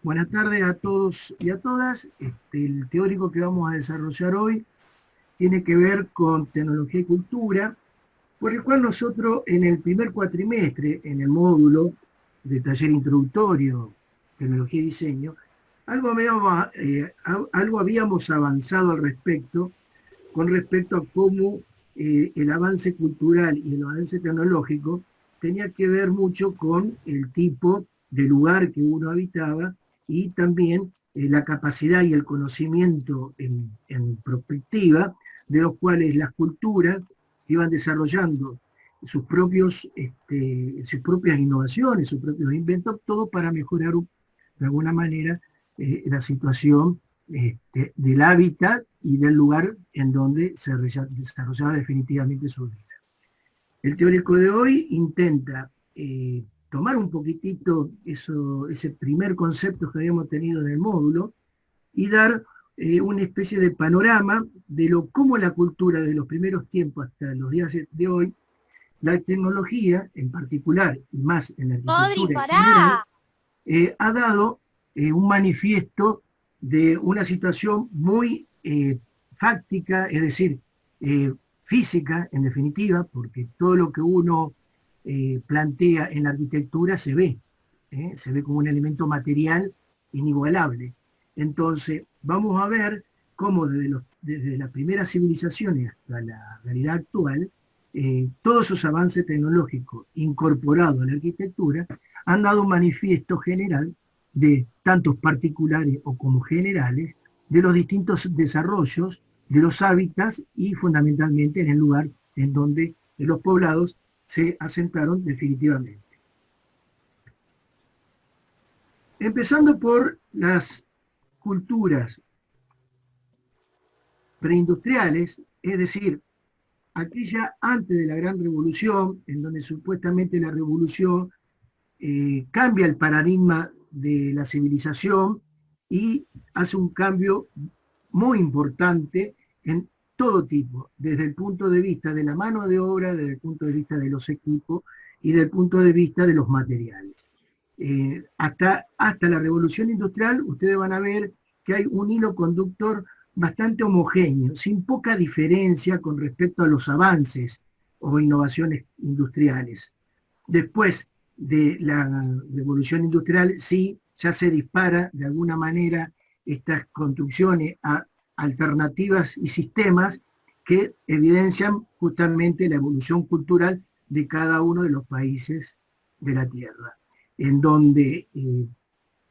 Buenas tardes a todos y a todas. El teórico que vamos a desarrollar hoy tiene que ver con tecnología y cultura, por el cual nosotros en el primer cuatrimestre, en el módulo de taller introductorio, tecnología y diseño, algo habíamos avanzado al respecto, con respecto a cómo el avance cultural y el avance tecnológico tenía que ver mucho con el tipo de lugar que uno habitaba y también la capacidad y el conocimiento en perspectiva de los cuales las culturas iban desarrollando sus propias innovaciones, sus propios inventos, todo para mejorar de alguna manera la situación del hábitat y del lugar en donde se desarrollaba definitivamente su vida. El teórico de hoy intenta tomar un poquitito ese primer concepto que habíamos tenido en el módulo y dar una especie de panorama de cómo la cultura de los primeros tiempos hasta los días de hoy, la tecnología en particular y más en la Rodri, arquitectura en general, pará. ha dado un manifiesto de una situación muy fáctica, es decir, física en definitiva, porque todo lo que uno plantea en la arquitectura se ve como un elemento material inigualable. Entonces, vamos a ver cómo desde las primeras civilizaciones hasta la realidad actual, todos esos avances tecnológicos incorporados a la arquitectura han dado un manifiesto general de tantos particulares o como generales de los distintos desarrollos de los hábitats y fundamentalmente en el lugar en donde los poblados se asentaron definitivamente. Empezando por las culturas preindustriales, es decir, aquella antes de la Gran Revolución, en donde supuestamente la revolución cambia el paradigma de la civilización y hace un cambio muy importante en todo tipo, desde el punto de vista de la mano de obra, desde el punto de vista de los equipos y desde el punto de vista de los materiales. Hasta la revolución industrial, ustedes van a ver que hay un hilo conductor bastante homogéneo, sin poca diferencia con respecto a los avances o innovaciones industriales. Después de la revolución industrial, sí, ya se dispara de alguna manera estas construcciones a alternativas y sistemas que evidencian justamente la evolución cultural de cada uno de los países de la Tierra, en donde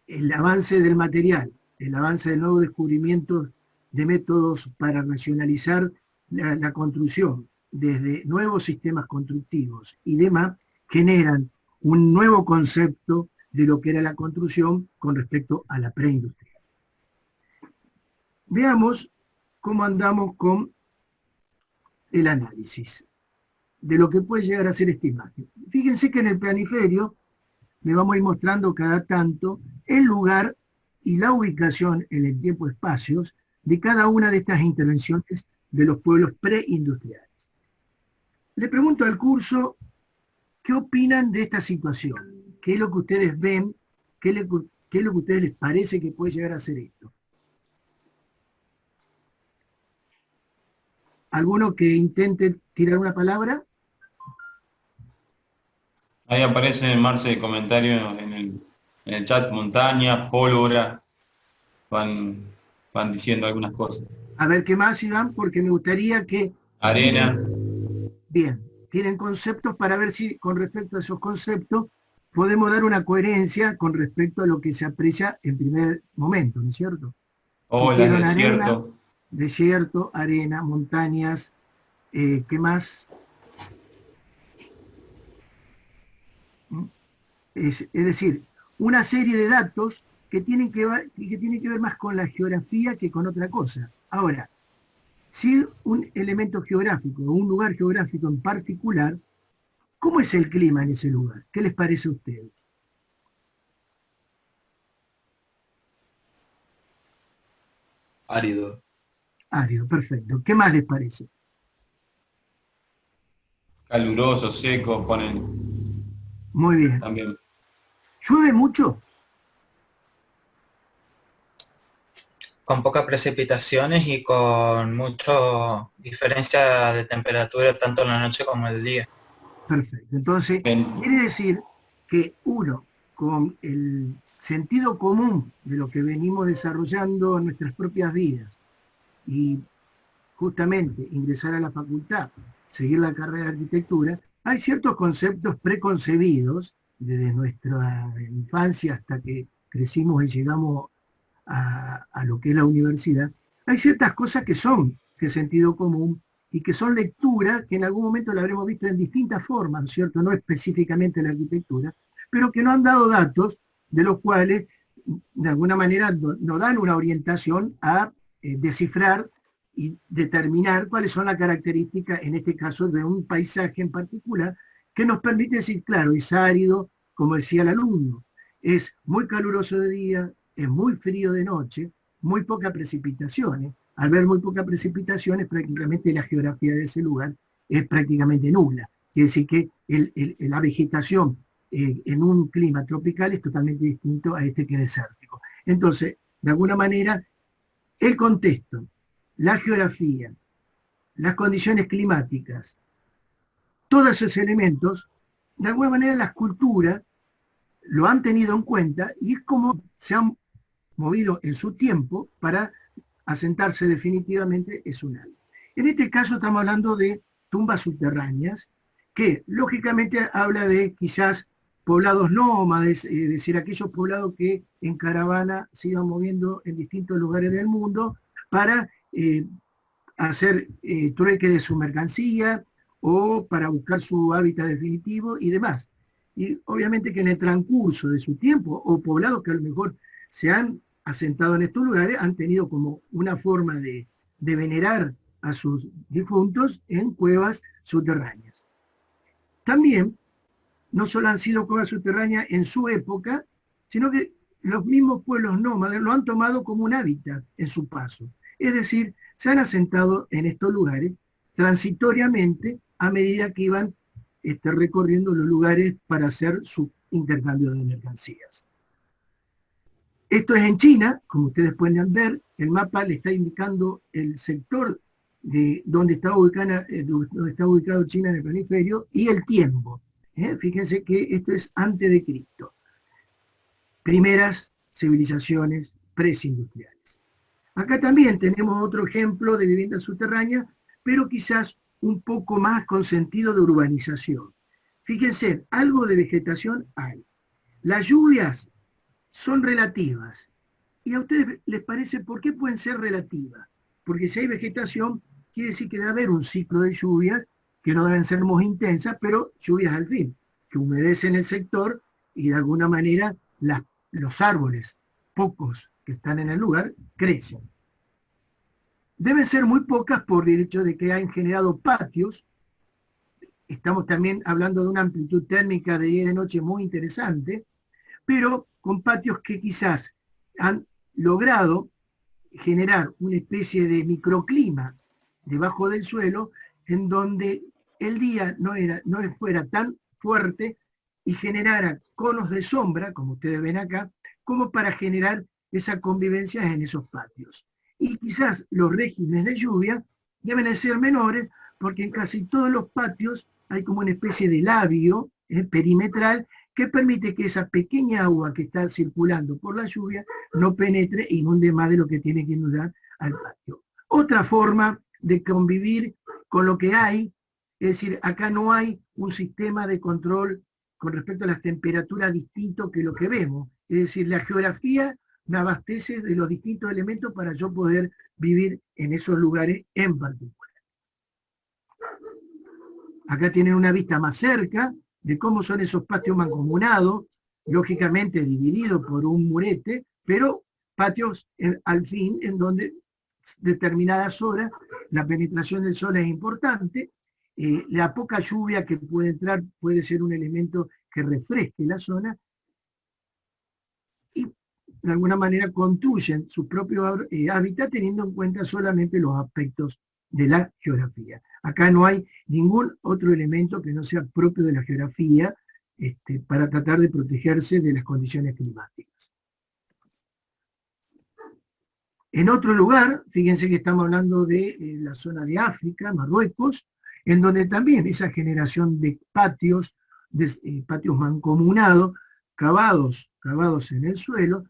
el avance del material, el avance de nuevos descubrimientos de métodos para racionalizar la construcción, desde nuevos sistemas constructivos y demás, generan un nuevo concepto de lo que era la construcción con respecto a la preindustria. Veamos cómo andamos con el análisis de lo que puede llegar a ser esta imagen. Fíjense que en el planiferio le vamos a ir mostrando cada tanto el lugar y la ubicación en el tiempo-espacios de cada una de estas intervenciones de los pueblos preindustriales. Le pregunto al curso, ¿qué opinan de esta situación? ¿Qué es lo que ustedes ven? ¿Qué es lo que a ustedes les parece que puede llegar a ser esto? ¿Alguno que intente tirar una palabra? Ahí aparece en Marce de comentario en el chat montaña, pólvora, van diciendo algunas cosas. A ver qué más, Iván, porque me gustaría que... Arena. Bien, tienen conceptos para ver si con respecto a esos conceptos podemos dar una coherencia con respecto a lo que se aprecia en primer momento, ¿no es cierto? Olas, desierto. Desierto, arena, montañas, ¿qué más? Es decir, una serie de datos que tienen que ver más con la geografía que con otra cosa. Ahora, si un elemento geográfico o un lugar geográfico en particular, ¿cómo es el clima en ese lugar? ¿Qué les parece a ustedes? Árido. Árido, perfecto. ¿Qué más les parece? Caluroso, seco, ponen Muy bien. también. ¿Llueve mucho? con pocas precipitaciones y con mucha diferencia de temperatura tanto en la noche como en el día. Perfecto. Entonces, quiere decir que uno, con el sentido común de lo que venimos desarrollando en nuestras propias vidas y justamente ingresar a la facultad, seguir la carrera de arquitectura, hay ciertos conceptos preconcebidos desde nuestra infancia hasta que crecimos y llegamos a lo que es la universidad. Hay ciertas cosas que son de sentido común y que son lecturas que en algún momento la habremos visto en distintas formas, ¿no es cierto? No específicamente en la arquitectura, pero que nos han dado datos de los cuales de alguna manera nos dan una orientación a descifrar y determinar cuáles son las características, en este caso, de un paisaje en particular, que nos permite decir, claro, es árido, como decía el alumno, es muy caluroso de día, es muy frío de noche, muy pocas precipitaciones. Al ver muy pocas precipitaciones, prácticamente la geografía de ese lugar es prácticamente nula. Quiere decir que la vegetación en un clima tropical es totalmente distinto a este que es desértico. Entonces, de alguna manera, el contexto, la geografía, las condiciones climáticas, todos esos elementos, de alguna manera las culturas lo han tenido en cuenta y es como se han movido en su tiempo para asentarse definitivamente es un área. En este caso estamos hablando de tumbas subterráneas, que lógicamente habla de quizás poblados nómades, es decir, aquellos poblados que en caravana se iban moviendo en distintos lugares del mundo para hacer trueque de su mercancía o para buscar su hábitat definitivo y demás. Y obviamente que en el transcurso de su tiempo, o poblados que a lo mejor se han asentado en estos lugares, han tenido como una forma de venerar a sus difuntos en cuevas subterráneas. También, no solo han sido cuevas subterráneas en su época, sino que los mismos pueblos nómades lo han tomado como un hábitat en su paso. Es decir, se han asentado en estos lugares transitoriamente a medida que iban recorriendo los lugares para hacer su intercambio de mercancías. Esto es en China, como ustedes pueden ver, el mapa le está indicando el sector de donde está ubicado China en el planiferio y el tiempo. Fíjense que esto es antes de Cristo. Primeras civilizaciones presindustriales. Acá también tenemos otro ejemplo de vivienda subterránea, pero quizás un poco más con sentido de urbanización. Fíjense, algo de vegetación hay. Las lluvias son relativas. ¿Y a ustedes les parece por qué pueden ser relativas? Porque si hay vegetación, quiere decir que debe haber un ciclo de lluvias que no deben ser muy intensas, pero lluvias al fin, que humedecen el sector y de alguna manera los árboles, pocos que están en el lugar, crecen. Deben ser muy pocas por el hecho de que han generado patios. Estamos también hablando de una amplitud térmica de día y de noche muy interesante, pero con patios que quizás han logrado generar una especie de microclima debajo del suelo en donde el día no fuera tan fuerte y generara conos de sombra, como ustedes ven acá, como para generar esa convivencia en esos patios. Y quizás los regímenes de lluvia deben de ser menores porque en casi todos los patios hay como una especie de labio perimetral que permite que esa pequeña agua que está circulando por la lluvia no penetre e inunde más de lo que tiene que inundar al patio. Otra forma de convivir con lo que hay, es decir, acá no hay un sistema de control con respecto a las temperaturas distinto que lo que vemos. Es decir, la geografía me abastece de los distintos elementos para yo poder vivir en esos lugares en particular. Acá tienen una vista más cerca de cómo son esos patios mancomunados, lógicamente divididos por un murete, pero patios al fin en donde determinadas horas la penetración del sol es importante, la poca lluvia que puede entrar puede ser un elemento que refresque la zona y de alguna manera construyen su propio hábitat teniendo en cuenta solamente los aspectos de la geografía. Acá no hay ningún otro elemento que no sea propio de la geografía para tratar de protegerse de las condiciones climáticas. En otro lugar, fíjense que estamos hablando de la zona de África, Marruecos, en donde también esa generación de patios, patios mancomunados, cavados en el suelo,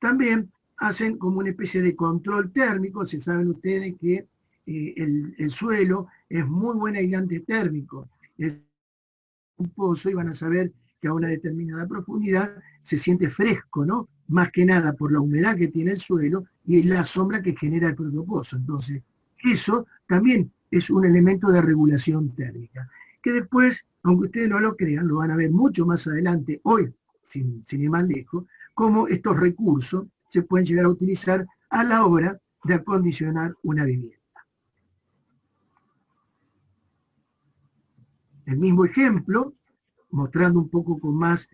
también hacen como una especie de control térmico. Se saben ustedes que el suelo es muy buen aislante térmico. Es un pozo y van a saber que a una determinada profundidad se siente fresco, ¿no? Más que nada por la humedad que tiene el suelo y la sombra que genera el propio pozo. Entonces, eso también es un elemento de regulación térmica, que después, aunque ustedes no lo crean, lo van a ver mucho más adelante, hoy, sin ir más lejos, cómo estos recursos se pueden llegar a utilizar a la hora de acondicionar una vivienda. El mismo ejemplo, mostrando un poco con más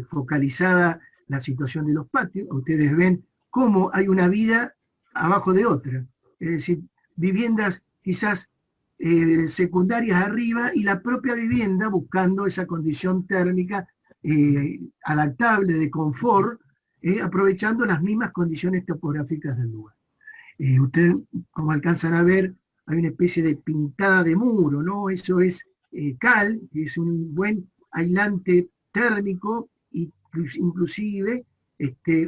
focalizada la situación de los patios, ustedes ven cómo hay una vida abajo de otra, es decir, viviendas quizás secundarias arriba y la propia vivienda buscando esa condición térmica adaptable, de confort, aprovechando las mismas condiciones topográficas del lugar. Ustedes, como alcanzan a ver, hay una especie de pintada de muro, ¿no? Eso es cal, que es un buen aislante térmico, y inclusive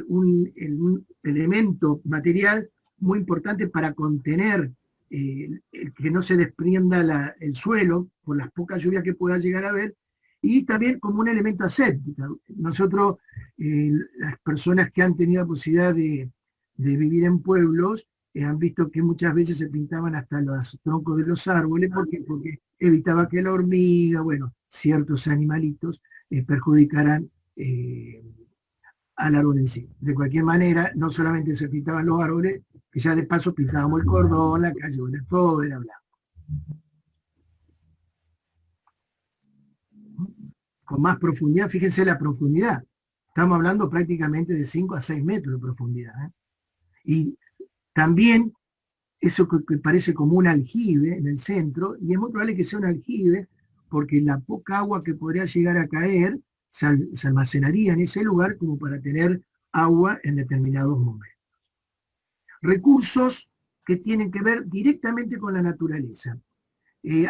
un elemento material muy importante para contener que no se desprenda el suelo por las pocas lluvias que pueda llegar a haber, y también como un elemento aséptico. Nosotros, las personas que han tenido la posibilidad de vivir en pueblos, han visto que muchas veces se pintaban hasta los troncos de los árboles. ¿Por qué? Porque evitaba que la hormiga, bueno, ciertos animalitos perjudicaran al árbol en sí. De cualquier manera, no solamente se pintaban los árboles, que ya de paso pintábamos el cordón, la cayola, todo era blanco. Con más profundidad, fíjense la profundidad. Estamos hablando prácticamente de 5 a 6 metros de profundidad. Y también eso que parece como un aljibe en el centro, y es muy probable que sea un aljibe porque la poca agua que podría llegar a caer se almacenaría en ese lugar como para tener agua en determinados momentos. Recursos que tienen que ver directamente con la naturaleza.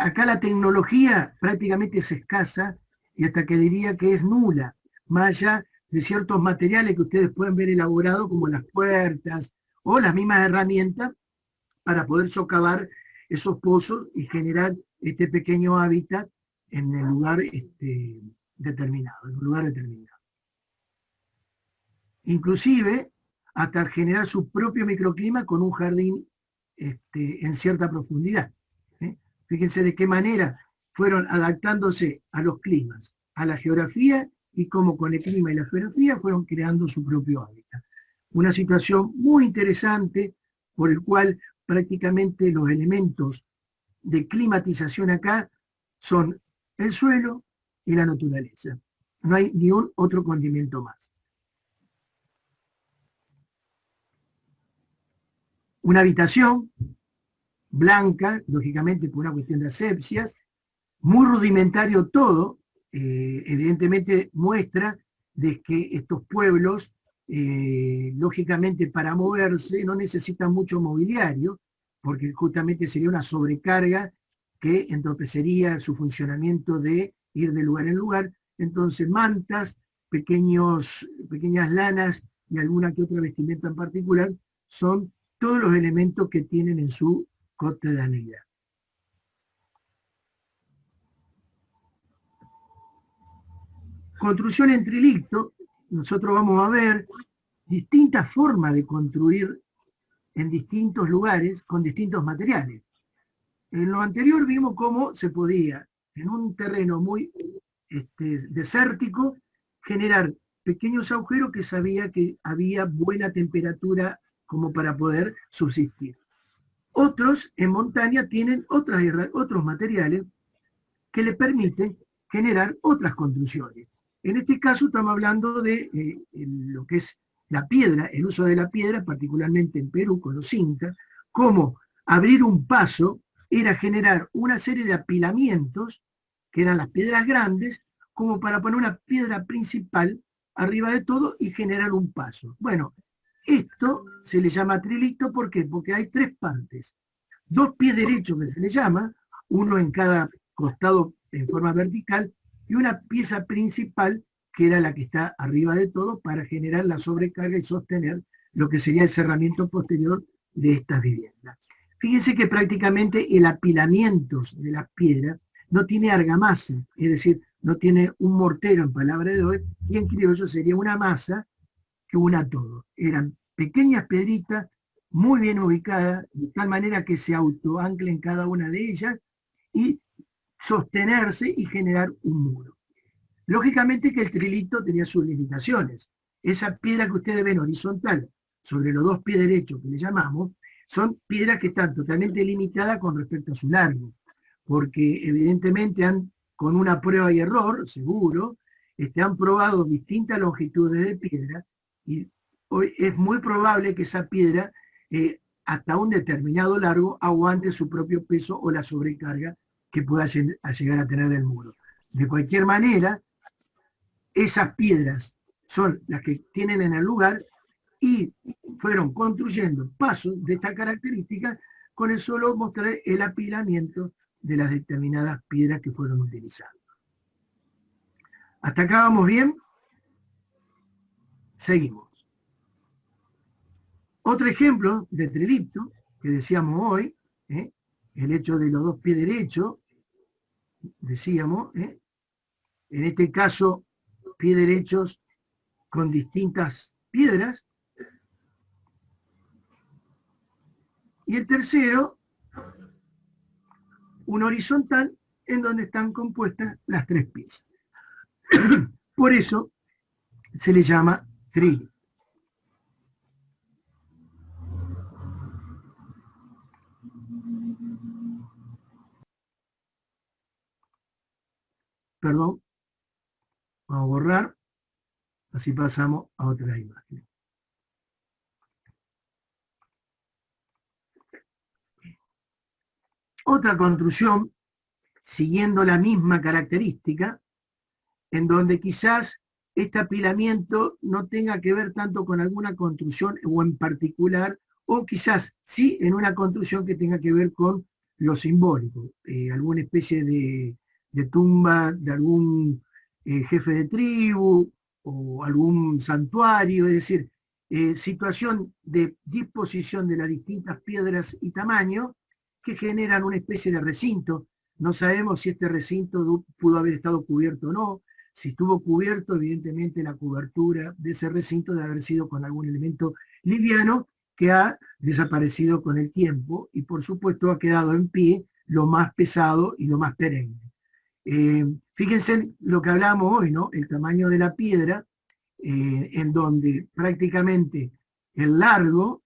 Acá la tecnología prácticamente es escasa, y hasta que diría que es nula, más allá de ciertos materiales que ustedes pueden ver elaborados, como las puertas o las mismas herramientas, para poder socavar esos pozos y generar este pequeño hábitat en el lugar determinado, en un lugar determinado. Inclusive hasta generar su propio microclima con un jardín en cierta profundidad. Fíjense de qué manera fueron adaptándose a los climas, a la geografía, y cómo con el clima y la geografía fueron creando su propio hábitat. Una situación muy interesante, por el cual prácticamente los elementos de climatización acá son el suelo y la naturaleza. No hay ni un otro condimento más. Una habitación blanca, lógicamente por una cuestión de asepsias, muy rudimentario todo, evidentemente muestra de que estos pueblos, lógicamente para moverse no necesitan mucho mobiliario, porque justamente sería una sobrecarga que entorpecería su funcionamiento de ir de lugar en lugar. Entonces mantas, pequeñas lanas y alguna que otra vestimenta en particular son todos los elementos que tienen en su cotidianidad. Construcción en trilicto, nosotros vamos a ver distintas formas de construir en distintos lugares con distintos materiales. En lo anterior vimos cómo se podía, en un terreno muy desértico, generar pequeños agujeros que sabía que había buena temperatura como para poder subsistir. Otros en montaña tienen otros materiales que le permiten generar otras construcciones. En este caso estamos hablando de lo que es la piedra, el uso de la piedra, particularmente en Perú con los incas, cómo abrir un paso era generar una serie de apilamientos, que eran las piedras grandes, como para poner una piedra principal arriba de todo y generar un paso. Bueno, Esto se le llama trilicto, ¿por qué? Porque hay tres partes. Dos pies derechos que se le llama, uno en cada costado en forma vertical, y una pieza principal que era la que está arriba de todo para generar la sobrecarga y sostener lo que sería el cerramiento posterior de estas viviendas. Fíjense que prácticamente el apilamiento de las piedras no tiene argamasa, es decir, no tiene un mortero en palabra de hoy, y en criollo sería una masa que una todo. Eran pequeñas piedritas muy bien ubicadas, de tal manera que se autoanclen cada una de ellas y sostenerse y generar un muro. Lógicamente que el trilito tenía sus limitaciones. Esa piedra que ustedes ven horizontal sobre los dos pies derechos que le llamamos, son piedras que están totalmente limitadas con respecto a su largo, porque evidentemente con una prueba y error, seguro, han probado distintas longitudes de piedra y hoy es muy probable que esa piedra hasta un determinado largo aguante su propio peso o la sobrecarga que pueda llegar a tener del muro. De cualquier manera, esas piedras son las que tienen en el lugar y fueron construyendo pasos de esta característica con el solo mostrar el apilamiento de las determinadas piedras que fueron utilizando. ¿Hasta acá vamos bien? Seguimos. Otro ejemplo de trilito que decíamos hoy, el hecho de los dos pies derechos, decíamos, en este caso, pies derechos con distintas piedras. Y el tercero, un horizontal en donde están compuestas las tres piezas. Por eso se le llama trilito. Perdón, vamos a borrar, así pasamos a otra imagen. Otra construcción, siguiendo la misma característica, en donde quizás este apilamiento no tenga que ver tanto con alguna construcción o en particular, o quizás sí en una construcción que tenga que ver con lo simbólico, alguna especie de tumba de algún jefe de tribu o algún santuario, es decir, situación de disposición de las distintas piedras y tamaños que generan una especie de recinto. No sabemos si este recinto pudo haber estado cubierto o no. Si estuvo cubierto, evidentemente la cobertura de ese recinto debe haber sido con algún elemento liviano que ha desaparecido con el tiempo y por supuesto ha quedado en pie lo más pesado y lo más perenne. Fíjense en lo que hablamos hoy, ¿no? El tamaño de la piedra, en donde prácticamente el largo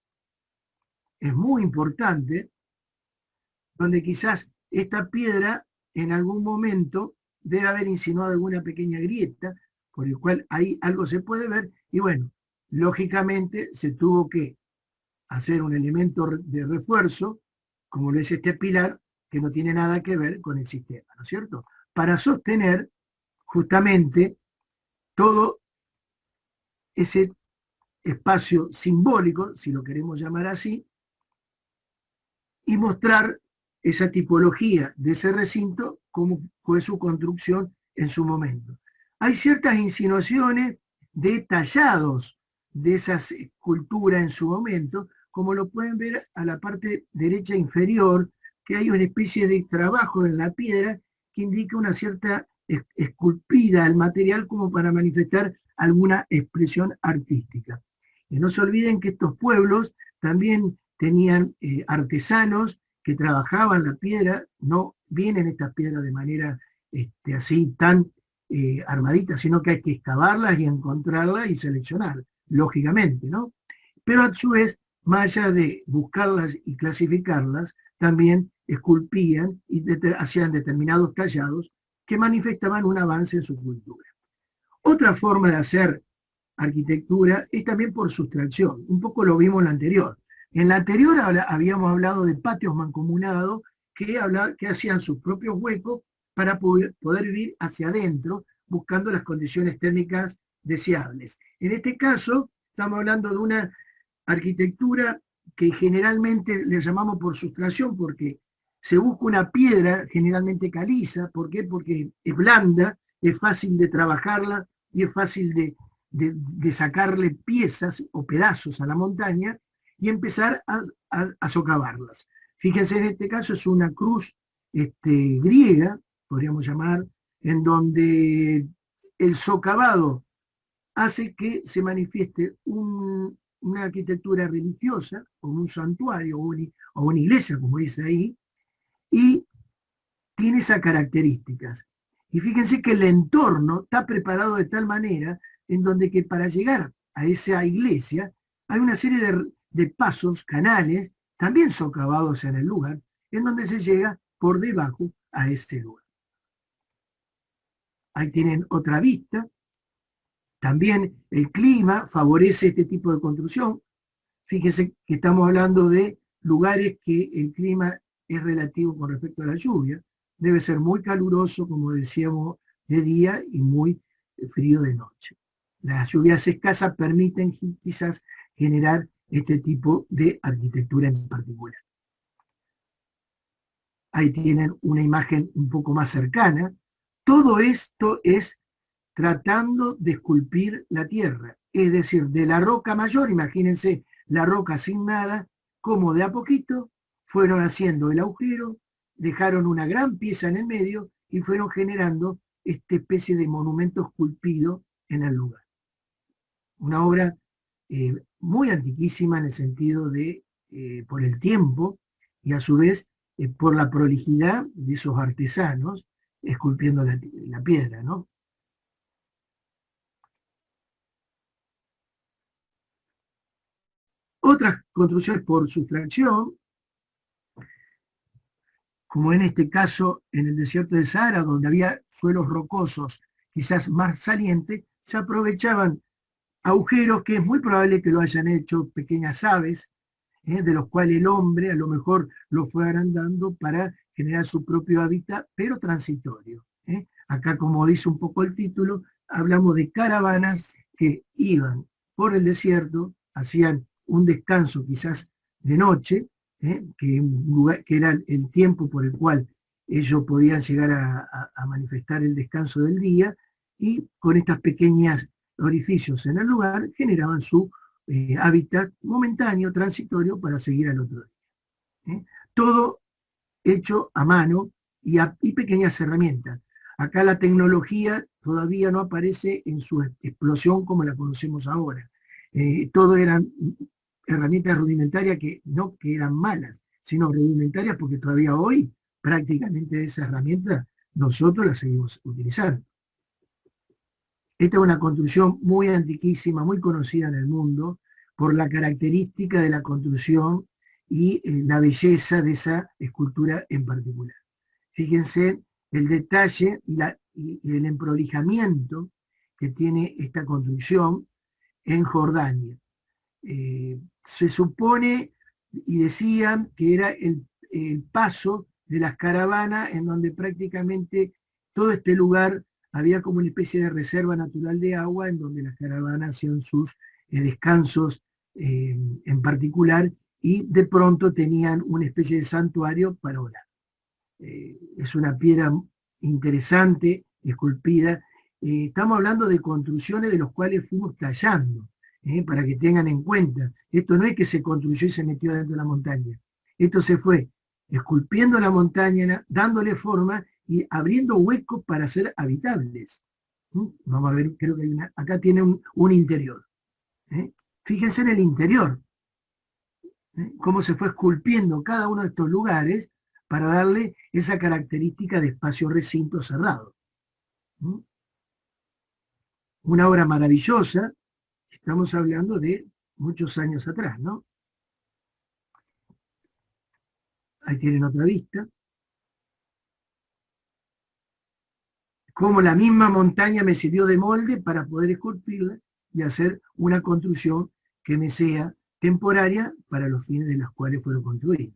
es muy importante, donde quizás esta piedra en algún momento debe haber insinuado alguna pequeña grieta, por el cual ahí algo se puede ver, y bueno, lógicamente se tuvo que hacer un elemento de refuerzo, como lo es este pilar, que no tiene nada que ver con el sistema, ¿no es cierto? Para sostener justamente todo ese espacio simbólico, si lo queremos llamar así, y mostrar esa tipología de ese recinto como fue su construcción en su momento. Hay ciertas insinuaciones de tallados de esas esculturas en su momento, como lo pueden ver a la parte derecha inferior, que hay una especie de trabajo en la piedra que indica una cierta esculpida al material como para manifestar alguna expresión artística. Y no se olviden que estos pueblos también tenían artesanos que trabajaban la piedra, no vienen estas piedras de manera así tan armaditas, sino que hay que excavarlas y encontrarlas y seleccionar, lógicamente, ¿no? Pero a su vez, más allá de buscarlas y clasificarlas, también esculpían y hacían determinados tallados que manifestaban un avance en su cultura. Otra forma de hacer arquitectura es también por sustracción, un poco lo vimos en la anterior. En la anterior habíamos hablado de patios mancomunados que hacían sus propios huecos para poder vivir hacia adentro, buscando las condiciones térmicas deseables. En este caso, estamos hablando de una arquitectura que generalmente le llamamos por sustracción, porque se busca una piedra generalmente caliza. ¿Por qué? Porque es blanda, es fácil de trabajarla y es fácil de sacarle piezas o pedazos a la montaña y empezar a socavarlas. Fíjense, en este caso es una cruz griega, podríamos llamar, en donde el socavado hace que se manifieste una arquitectura religiosa, como un santuario o una iglesia, como dice ahí, y tiene esas características. Y fíjense que el entorno está preparado de tal manera en donde que para llegar a esa iglesia hay una serie de pasos, canales, también socavados en el lugar, en donde se llega por debajo a ese lugar. Ahí tienen otra vista. También el clima favorece este tipo de construcción. Fíjense que estamos hablando de lugares que el clima es relativo con respecto a la lluvia. Debe ser muy caluroso, como decíamos, de día y muy frío de noche. Las lluvias escasas permiten quizás generar este tipo de arquitectura en particular. Ahí tienen una imagen un poco más cercana. Todo esto es tratando de esculpir la tierra, es decir, de la roca mayor, imagínense la roca sin nada, como de a poquito fueron haciendo el agujero, dejaron una gran pieza en el medio y fueron generando esta especie de monumento esculpido en el lugar. Una obra muy antiquísima en el sentido de, por el tiempo, y a su vez por la prolijidad de esos artesanos esculpiendo la piedra, ¿no? Otras construcciones por sustracción, como en este caso en el desierto de Sahara, donde había suelos rocosos quizás más salientes, se aprovechaban agujeros que es muy probable que lo hayan hecho pequeñas aves, de los cuales el hombre a lo mejor lo fue agrandando para generar su propio hábitat, pero transitorio. Acá, como dice un poco el título, hablamos de caravanas que iban por el desierto, hacían un descanso quizás de noche, que era el tiempo por el cual ellos podían llegar a manifestar el descanso del día, y con estas pequeñas orificios en el lugar generaban su hábitat momentáneo, transitorio, para seguir al otro día. Todo hecho a mano y pequeñas herramientas. Acá la tecnología todavía no aparece en su explosión como la conocemos ahora. Todo eran herramientas rudimentarias que no que eran malas, sino rudimentarias porque todavía hoy prácticamente esas herramientas nosotros las seguimos utilizando. Esta es una construcción muy antiquísima, muy conocida en el mundo, por la característica de la construcción y la belleza de esa escultura en particular. Fíjense el detalle y el emprolijamiento que tiene esta construcción en Jordania. Se supone, y decían, que era el paso de las caravanas, en donde prácticamente todo este lugar había como una especie de reserva natural de agua, en donde las caravanas hacían sus descansos en particular, y de pronto tenían una especie de santuario para orar. Es una piedra interesante, esculpida. Estamos hablando de construcciones de los cuales fuimos tallando, para que tengan en cuenta. Esto no es que se construyó y se metió dentro de la montaña. Esto se fue esculpiendo la montaña, dándole forma y abriendo huecos para ser habitables. Vamos a ver, creo que hay acá tiene un interior. Fíjense en el interior, cómo se fue esculpiendo cada uno de estos lugares para darle esa característica de espacio recinto cerrado. Una obra maravillosa, estamos hablando de muchos años atrás, ¿no? Ahí tienen otra vista. Como la misma montaña me sirvió de molde para poder esculpirla y hacer una construcción que me sea temporaria para los fines de los cuales fueron construidas.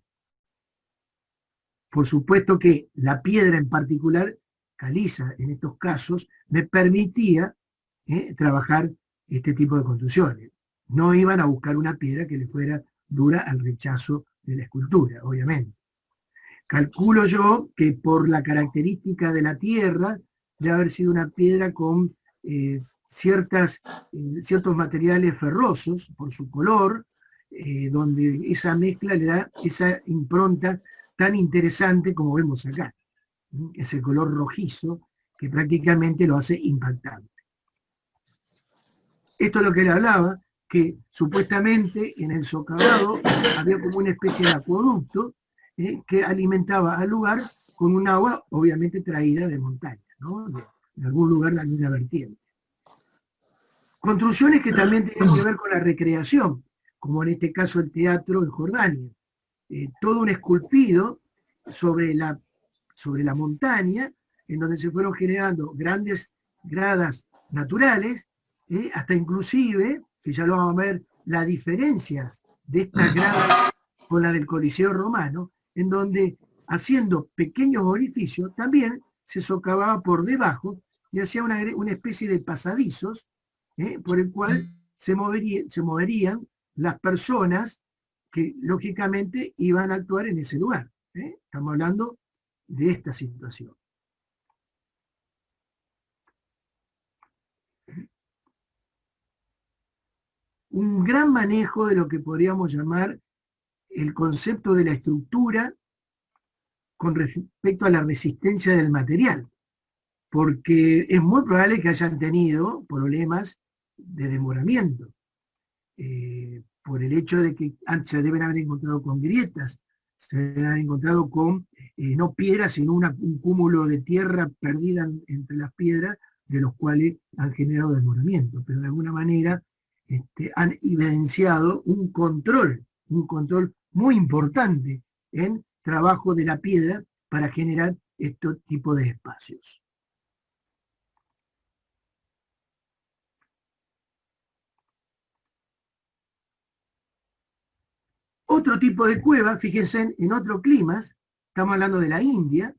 Por supuesto que la piedra en particular, caliza en estos casos, me permitía trabajar este tipo de construcciones. no iban a buscar una piedra que le fuera dura al rechazo de la escultura, obviamente. Calculo yo que por la característica de la tierra, debe haber sido una piedra con ciertos materiales ferrosos, por su color, donde esa mezcla le da esa impronta tan interesante como vemos acá. Ese color rojizo que prácticamente lo hace impactante. Esto es lo que le hablaba, que supuestamente en el socavado había como una especie de acueducto que alimentaba al lugar con un agua obviamente traída de montaña, ¿no? de algún lugar de alguna vertiente. Construcciones que también tienen que ver con la recreación, como en este caso el teatro en Jordania. Todo un esculpido sobre la montaña, en donde se fueron generando grandes gradas naturales, hasta inclusive, que ya lo vamos a ver, las diferencias de estas gradas con la del Coliseo Romano, en donde haciendo pequeños orificios también se socavaba por debajo y hacía una especie de pasadizos por el cual se moverían las personas que lógicamente iban a actuar en ese lugar. Estamos hablando de esta situación. Un gran manejo de lo que podríamos llamar el concepto de la estructura con respecto a la resistencia del material, porque es muy probable que hayan tenido problemas de demoramiento, por el hecho de que se deben haber encontrado con grietas, se deben haber encontrado con, no piedras, sino un cúmulo de tierra perdida entre las piedras, de los cuales han generado demoramiento, pero de alguna manera han evidenciado un control muy importante en trabajo de la piedra para generar este tipo de espacios. Otro tipo de cueva, fíjense, en otros climas, estamos hablando de la India,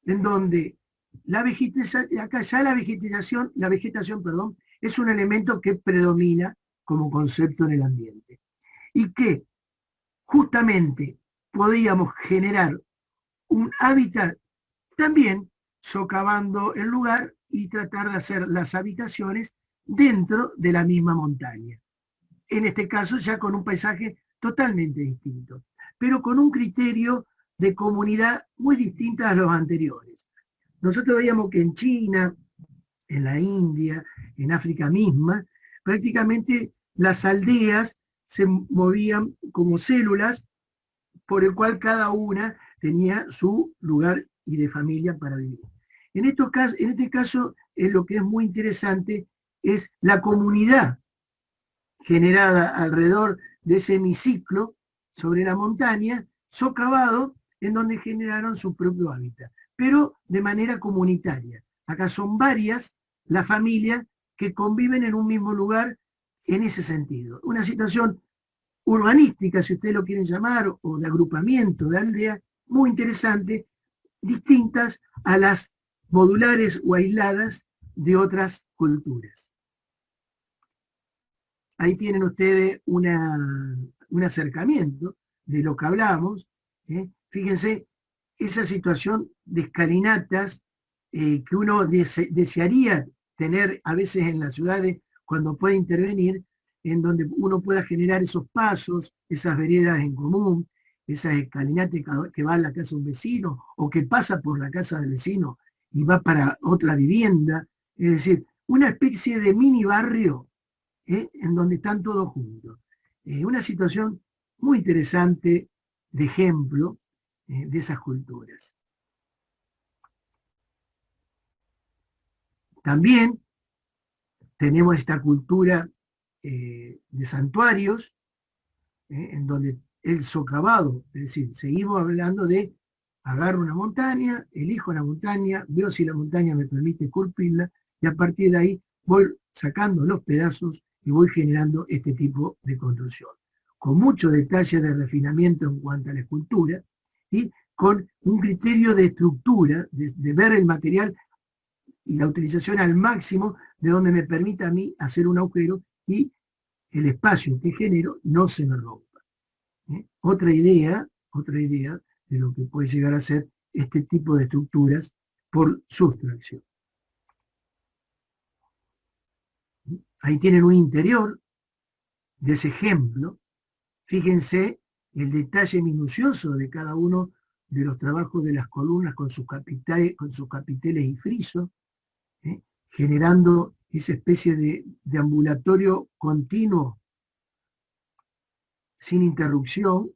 en donde la vegetación, acá ya la vegetación, es un elemento que predomina como concepto en el ambiente. Y que justamente podíamos generar un hábitat también socavando el lugar y tratar de hacer las habitaciones dentro de la misma montaña. En este caso ya con un paisaje totalmente distinto, pero con un criterio de comunidad muy distinta a los anteriores. Nosotros veíamos que en China, en la India, en África misma, prácticamente las aldeas se movían como células por el cual cada una tenía su lugar y de familia para vivir. En este caso, lo que es muy interesante es la comunidad generada alrededor de ese hemiciclo sobre la montaña, socavado, en donde generaron su propio hábitat, pero de manera comunitaria. Acá son varias las familias que conviven en un mismo lugar en ese sentido. Una situación urbanística, si ustedes lo quieren llamar, o de agrupamiento, de aldea, muy interesante, distintas a las modulares o aisladas de otras culturas. Ahí tienen ustedes un acercamiento de lo que hablamos. Fíjense, esa situación de escalinatas que uno desearía tener a veces en las ciudades cuando puede intervenir, en donde uno pueda generar esos pasos, esas veredas en común, esas escalinatas que va a la casa de un vecino o que pasa por la casa del vecino y va para otra vivienda. Es decir, una especie de mini barrio en donde están todos juntos. Una situación muy interesante de ejemplo de esas culturas. También tenemos esta cultura de santuarios, en donde el socavado, es decir, seguimos hablando de agarro una montaña, elijo la montaña, veo si la montaña me permite esculpirla, y a partir de ahí voy sacando los pedazos y voy generando este tipo de construcción, con mucho detalle de refinamiento en cuanto a la escultura, y con un criterio de estructura, de ver el material y la utilización al máximo de donde me permita a mí hacer un agujero y el espacio que genero no se me rompa. Otra idea de lo que puede llegar a ser este tipo de estructuras por sustracción. Ahí tienen un interior de ese ejemplo. Fíjense el detalle minucioso de cada uno de los trabajos de las columnas con sus capiteles y frisos, generando esa especie de ambulatorio continuo, sin interrupción,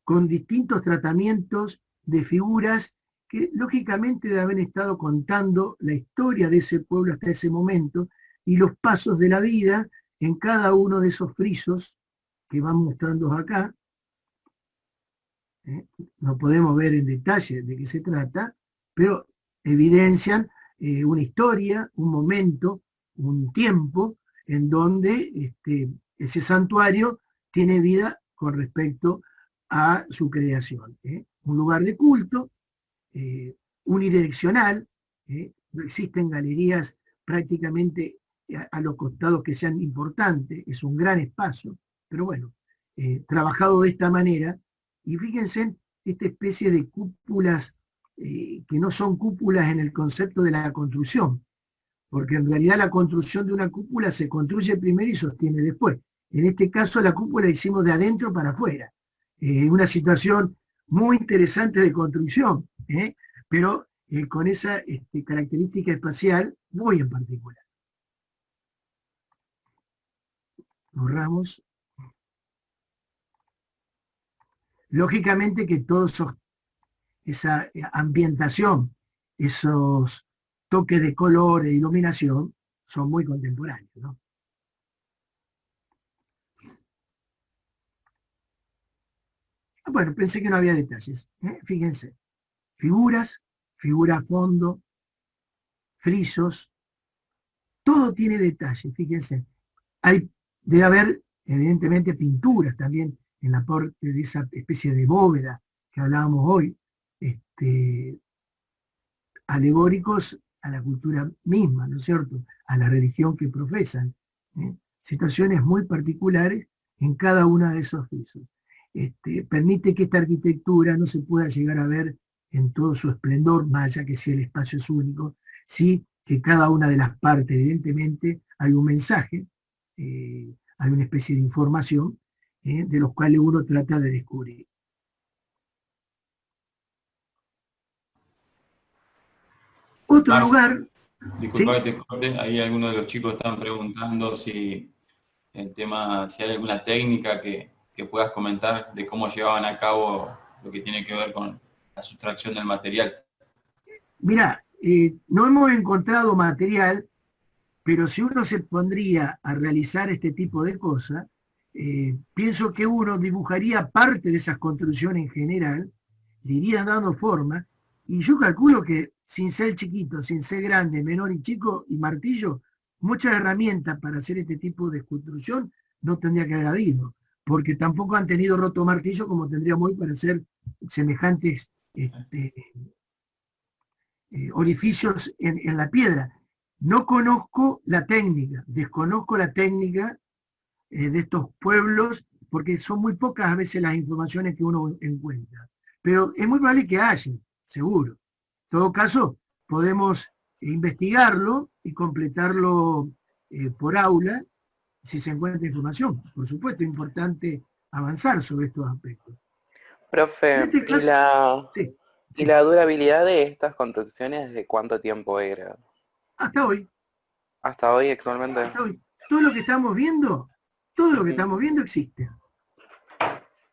con distintos tratamientos de figuras que lógicamente deben estado contando la historia de ese pueblo hasta ese momento y los pasos de la vida en cada uno de esos frisos que van mostrando acá. No podemos ver en detalle de qué se trata, pero evidencian una historia, un momento, un tiempo en donde ese santuario tiene vida con respecto a su creación. Un lugar de culto, unidireccional, no existen galerías prácticamente a los costados que sean importantes, es un gran espacio, pero bueno, trabajado de esta manera, y fíjense en esta especie de cúpulas que no son cúpulas en el concepto de la construcción, porque en realidad la construcción de una cúpula se construye primero y sostiene después. En este caso la cúpula la hicimos de adentro para afuera. Una situación muy interesante de construcción, pero con esa característica espacial muy en particular. Borramos. Lógicamente que todos esa ambientación, esos toques de color e iluminación son muy contemporáneos, ¿no? Bueno, pensé que no había detalles. Fíjense, figuras, figura a fondo, frisos, todo tiene detalles, fíjense. Debe haber, evidentemente, pinturas también en la parte de esa especie de bóveda que hablábamos hoy, alegóricos a la cultura misma, ¿no es cierto?, a la religión que profesan. Situaciones muy particulares en cada una de esos frisos. Permite que esta arquitectura no se pueda llegar a ver en todo su esplendor, más allá que si el espacio es único, sí que cada una de las partes, evidentemente, hay un mensaje, hay una especie de información, de los cuales uno trata de descubrir. Otro Marce, lugar... disculpa ¿sí? que te corte, ahí algunos de los chicos están preguntando si el tema, si hay alguna técnica que puedas comentar de cómo llevaban a cabo lo que tiene que ver con la sustracción del material. Mirá, no hemos encontrado material, pero si uno se pondría a realizar este tipo de cosas, pienso que uno dibujaría parte de esas construcciones en general, le iría dando forma, y yo calculo que sin ser chiquito, sin ser grande, menor y chico y martillo, muchas herramientas para hacer este tipo de construcción no tendría que haber habido, porque tampoco han tenido roto martillo como tendríamos hoy para hacer semejantes orificios en la piedra. No conozco la técnica, desconozco la técnica de estos pueblos, porque son muy pocas a veces las informaciones que uno encuentra. Pero es muy probable que haya, seguro. En todo caso, podemos investigarlo y completarlo por aula, si se encuentra información. Por supuesto, es importante avanzar sobre estos aspectos. Profe, En este caso, sí. ¿Y la durabilidad de estas construcciones de cuánto tiempo era? Hasta hoy. Hasta hoy actualmente. Hasta hoy. Todo lo que estamos viendo existe.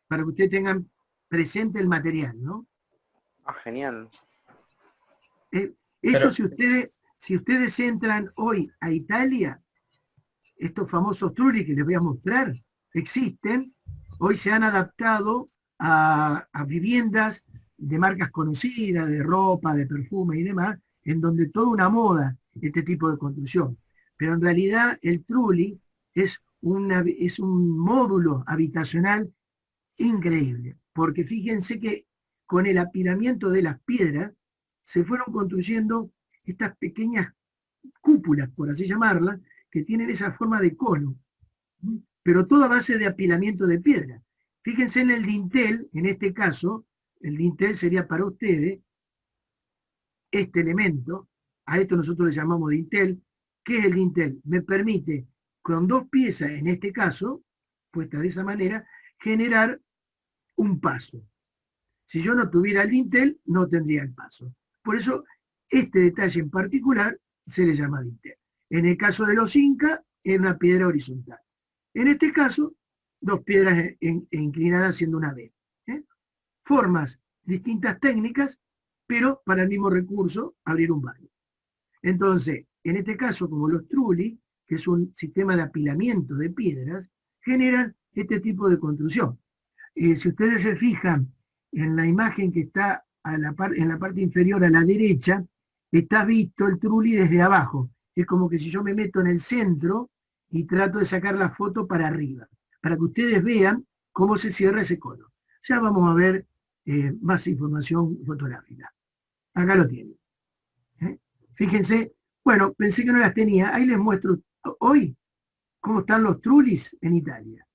Para que ustedes tengan presente el material, ¿no? Ah, genial. Esto, si ustedes entran hoy a Italia, estos famosos trulli que les voy a mostrar, existen, hoy se han adaptado a viviendas de marcas conocidas, de ropa, de perfume y demás, en donde toda una moda este tipo de construcción. Pero en realidad el trulli es un módulo habitacional increíble, porque fíjense que con el apilamiento de las piedras se fueron construyendo estas pequeñas cúpulas, por así llamarlas, que tienen esa forma de cono, pero todo a base de apilamiento de piedra. Fíjense en el dintel, en este caso, el dintel sería para ustedes este elemento, a esto nosotros le llamamos dintel. ¿Qué es el dintel? Me permite, con dos piezas, en este caso, puestas de esa manera, generar un paso. Si yo no tuviera el dintel, no tendría el paso. Por eso, este detalle en particular se le llama dintel. En el caso de los incas, era una piedra horizontal. En este caso, dos piedras inclinadas haciendo una V. Formas, distintas técnicas, pero para el mismo recurso, abrir un baño. Entonces, en este caso, como los trulli, que es un sistema de apilamiento de piedras, generan este tipo de construcción. Si ustedes se fijan en la imagen que está en la parte inferior a la derecha, está visto el trulli desde abajo. Es como que si yo me meto en el centro y trato de sacar la foto para arriba, para que ustedes vean cómo se cierra ese cono. Ya vamos a ver más información fotográfica. Acá lo tienen. Fíjense, bueno, pensé que no las tenía. Ahí les muestro hoy cómo están los trullis en Italia.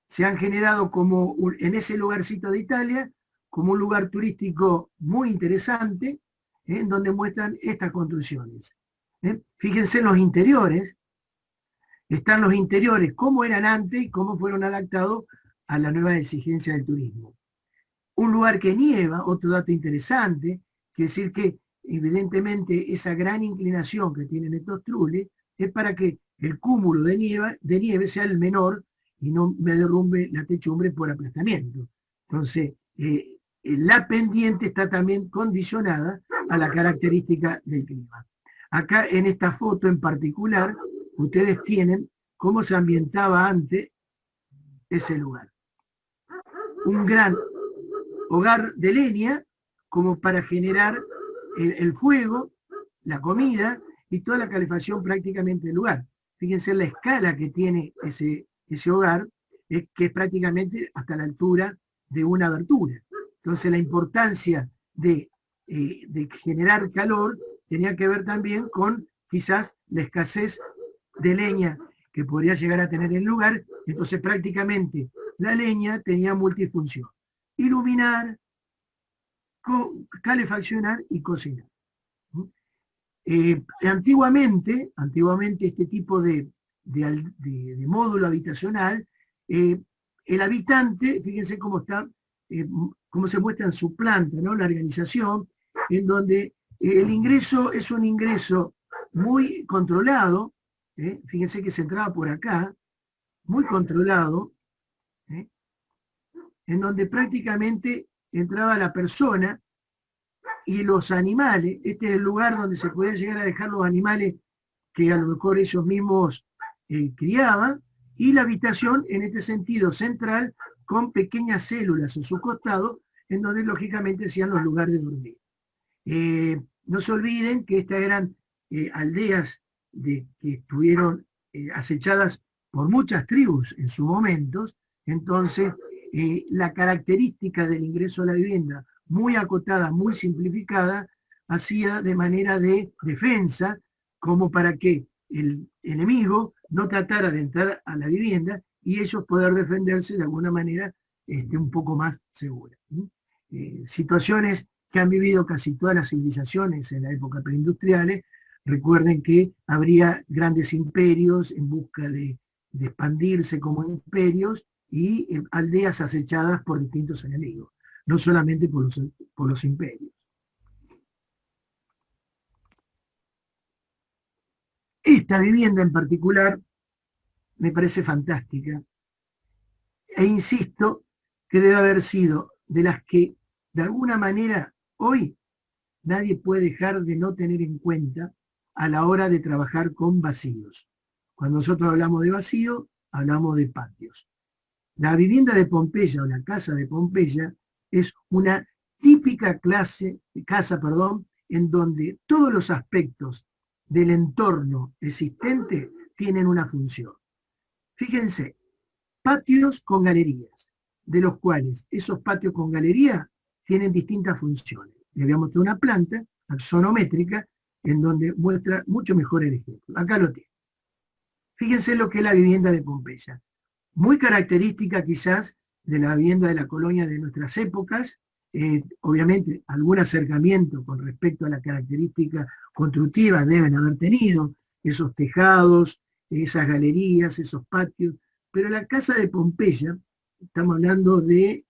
Se han generado como en ese lugarcito de Italia, como un lugar turístico muy interesante, en donde muestran estas construcciones. Fíjense en los interiores, están los interiores, cómo eran antes y cómo fueron adaptados a la nueva exigencia del turismo. Un lugar que nieva, otro dato interesante, que es decir que evidentemente esa gran inclinación que tienen estos trullis es para que el cúmulo de nieve sea el menor y no me derrumbe la techumbre por aplastamiento. Entonces, la pendiente está también condicionada a la característica del clima. Acá en esta foto en particular, ustedes tienen cómo se ambientaba antes ese lugar. Un gran hogar de leña como para generar el fuego, la comida y toda la calefacción prácticamente del lugar. Fíjense la escala que tiene ese hogar, que es prácticamente hasta la altura de una abertura. Entonces la importancia de generar calor tenía que ver también con quizás la escasez de leña que podría llegar a tener el lugar. Entonces prácticamente la leña tenía multifunción: iluminar, calefaccionar y cocinar. Antiguamente este tipo de módulo habitacional, el habitante, fíjense cómo está, cómo se muestra en su planta, ¿no? La organización, en donde el ingreso es un ingreso muy controlado, fíjense que se entraba por acá, muy controlado, en donde prácticamente entraba la persona y los animales. Este es el lugar donde se podía llegar a dejar los animales que a lo mejor ellos mismos criaban, y la habitación en este sentido central con pequeñas células en su costado, en donde lógicamente sean los lugares de dormir. No se olviden que estas eran aldeas que estuvieron acechadas por muchas tribus en sus momentos. Entonces la característica del ingreso a la vivienda, muy acotada, muy simplificada, hacía de manera de defensa, como para que el enemigo no tratara de entrar a la vivienda y ellos poder defenderse de alguna manera un poco más segura. Situaciones que han vivido casi todas las civilizaciones en la época preindustriales. Recuerden que habría grandes imperios en busca de expandirse como imperios, y aldeas acechadas por distintos enemigos, no solamente por los imperios. Esta vivienda en particular me parece fantástica, e insisto que debe haber sido de las que de alguna manera hoy nadie puede dejar de no tener en cuenta a la hora de trabajar con vacíos. Cuando nosotros hablamos de vacío, hablamos de patios. La vivienda de Pompeya, o la casa de Pompeya, es una típica casa, en donde todos los aspectos del entorno existente tienen una función. Fíjense, patios con galerías, de los cuales esos patios con galería tienen distintas funciones. Le voy a mostrar una planta axonométrica en donde muestra mucho mejor el ejemplo. Acá lo tengo. Fíjense lo que es la vivienda de Pompeya. Muy característica quizás de la vivienda de la colonia de nuestras épocas, obviamente algún acercamiento con respecto a la característica constructiva deben haber tenido, esos tejados, esas galerías, esos patios, pero la casa de Pompeya, estamos hablando de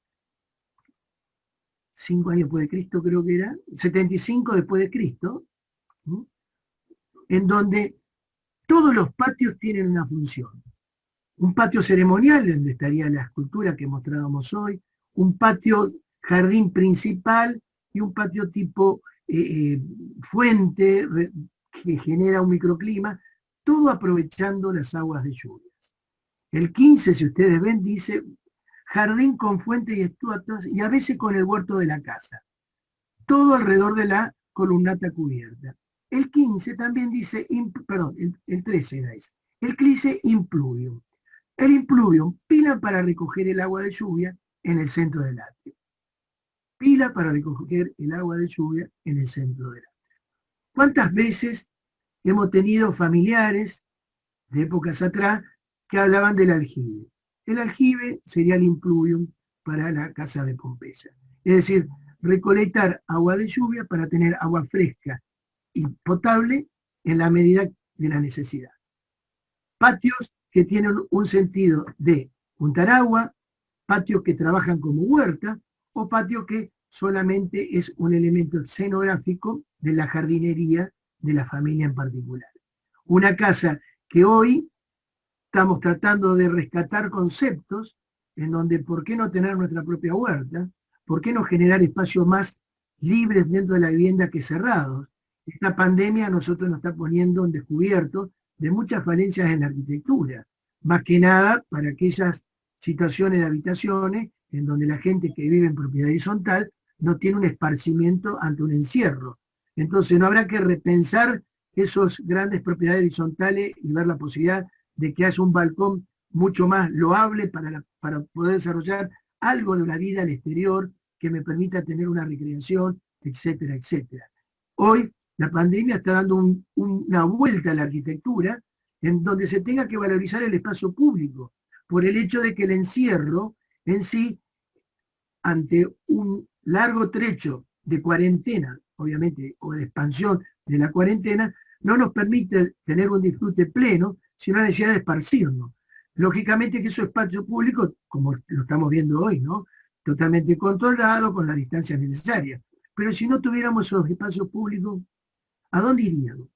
5 años después de Cristo, creo que era, 75 después de Cristo, ¿sí? En donde todos los patios tienen una función. Un patio ceremonial, donde estaría la escultura que mostrábamos hoy, un patio jardín principal y un patio tipo fuente que genera un microclima, todo aprovechando las aguas de lluvias. El 15, si ustedes ven, dice jardín con fuentes y estatuas y a veces con el huerto de la casa. Todo alrededor de la columnata cubierta. El 15 también dice, perdón, el 13 era ese. El 15, impluvium. El impluvium, pila para recoger el agua de lluvia en el centro del atrio. Pila para recoger el agua de lluvia en el centro del atrio. ¿Cuántas veces hemos tenido familiares de épocas atrás que hablaban del aljibe? El aljibe sería el impluvium para la casa de Pompeya. Es decir, recolectar agua de lluvia para tener agua fresca y potable en la medida de la necesidad. Patios que tienen un sentido de juntar agua, patios que trabajan como huerta, o patio que solamente es un elemento escenográfico de la jardinería de la familia en particular. Una casa que hoy estamos tratando de rescatar conceptos en donde ¿por qué no tener nuestra propia huerta? ¿Por qué no generar espacios más libres dentro de la vivienda que cerrados? Esta pandemia a nosotros nos está poniendo en descubierto de muchas falencias en la arquitectura, más que nada para aquellas situaciones de habitaciones en donde la gente que vive en propiedad horizontal no tiene un esparcimiento ante un encierro. Entonces no habrá que repensar esas grandes propiedades horizontales y ver la posibilidad de que haya un balcón mucho más loable para poder desarrollar algo de una vida al exterior que me permita tener una recreación, etcétera, etcétera. Hoy la pandemia está dando una vuelta a la arquitectura en donde se tenga que valorizar el espacio público, por el hecho de que el encierro en sí, ante un largo trecho de cuarentena, obviamente, o de expansión de la cuarentena, no nos permite tener un disfrute pleno, sino la necesidad de esparcirnos. Lógicamente que esos espacios públicos, como lo estamos viendo hoy, ¿no? Totalmente controlado, con las distancias necesarias. Pero si no tuviéramos esos espacios públicos, ¿a dónde iríamos?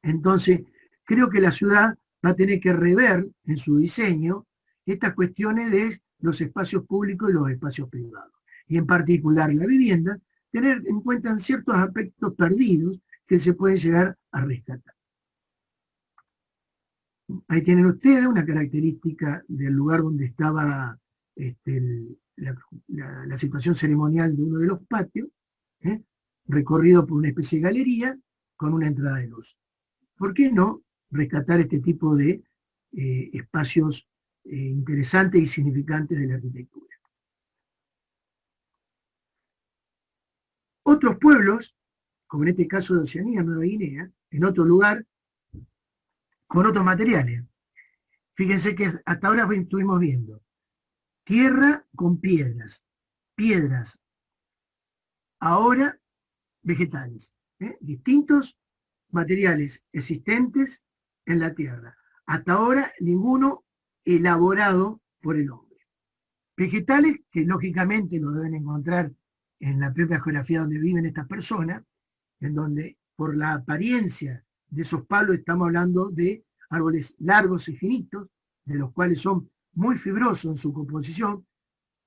Entonces, creo que la ciudad va a tener que rever en su diseño estas cuestiones de los espacios públicos y los espacios privados. Y en particular la vivienda, tener en cuenta ciertos aspectos perdidos que se pueden llegar a rescatar. Ahí tienen ustedes una característica del lugar donde estaba la situación ceremonial de uno de los patios, recorrido por una especie de galería con una entrada de luz. ¿Por qué no rescatar este tipo de espacios interesantes y significantes de la arquitectura? Otros pueblos, como en este caso de Oceanía, Nueva Guinea, en otro lugar, con otros materiales. Fíjense que hasta ahora estuvimos viendo tierra con piedras, piedras, ahora vegetales, distintos materiales existentes en la tierra. Hasta ahora ninguno elaborado por el hombre. Vegetales que lógicamente lo deben encontrar en la propia geografía donde viven estas personas, en donde por la apariencia de esos palos estamos hablando de árboles largos y finitos, de los cuales son muy fibrosos en su composición.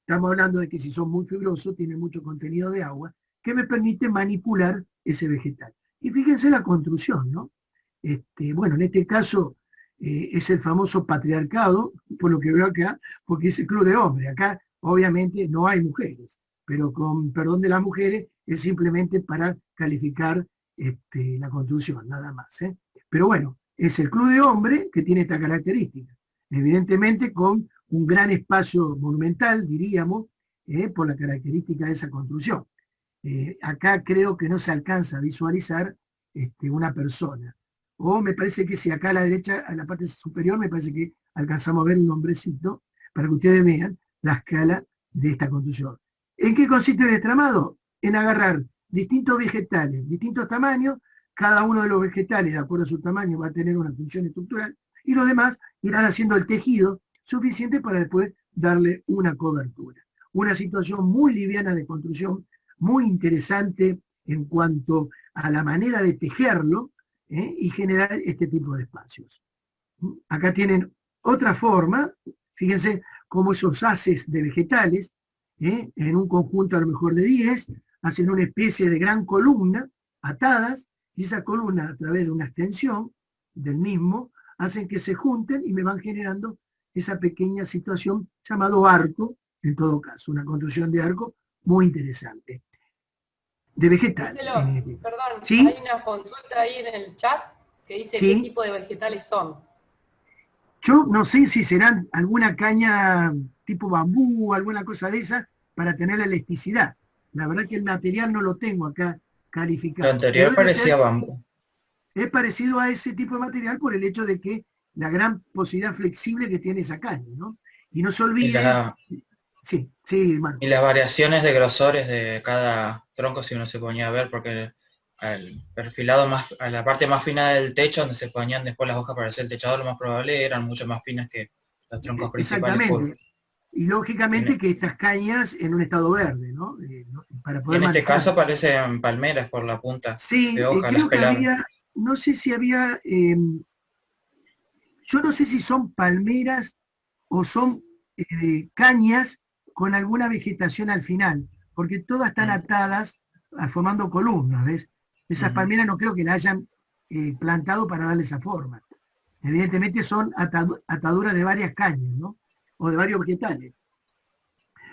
Estamos hablando de que si son muy fibrosos, tienen mucho contenido de agua, que me permite manipular ese vegetal. Y fíjense la construcción, ¿no? Bueno, en este caso es el famoso patriarcado, por lo que veo acá, porque es el club de hombres. Acá obviamente no hay mujeres, pero con perdón de las mujeres es simplemente para calificar la construcción, nada más. Pero bueno, es el club de hombres que tiene esta característica. Evidentemente con un gran espacio monumental, diríamos, por la característica de esa construcción. Acá creo que no se alcanza a visualizar una persona. O me parece que si acá a la derecha, a la parte superior, me parece que alcanzamos a ver un hombrecito, para que ustedes vean la escala de esta construcción. ¿En qué consiste el entramado? En agarrar distintos vegetales, distintos tamaños, cada uno de los vegetales, de acuerdo a su tamaño, va a tener una función estructural, y los demás irán haciendo el tejido suficiente para después darle una cobertura. Una situación muy liviana de construcción, muy interesante en cuanto a la manera de tejerlo y generar este tipo de espacios. Acá tienen otra forma, fíjense cómo esos haces de vegetales, en un conjunto a lo mejor de 10, hacen una especie de gran columna, atadas, y esa columna a través de una extensión del mismo, hacen que se junten y me van generando esa pequeña situación llamado arco, en todo caso, una construcción de arco muy interesante. De vegetal. Perdón, ¿sí? Hay una consulta ahí en el chat que dice ¿sí? qué tipo de vegetales son. Yo no sé si serán alguna caña tipo bambú, alguna cosa de esa, para tener la elasticidad. La verdad que el material no lo tengo acá calificado. Lo anterior parecía bambú. Es parecido a ese tipo de material por el hecho de que la gran posibilidad flexible que tiene esa caña, ¿no? Y no se olvide... Sí, hermano. Y las variaciones de grosores de cada tronco, si uno se ponía a ver, porque al perfilado más, a la parte más fina del techo, donde se ponían después las hojas para hacer el techado, lo más probable eran mucho más finas que los troncos principales. Exactamente. Y lógicamente que estas cañas en un estado verde, ¿no? Para poder en este manejar. caso parecen palmeras por la punta de hoja, creo las que pelaron. había, no sé si había, yo no sé si son palmeras o son cañas con alguna vegetación al final, porque todas están atadas formando columnas, ¿ves? Esas palmeras no creo que la hayan plantado para darle esa forma. Evidentemente son ataduras de varias cañas, ¿no? O de varios vegetales.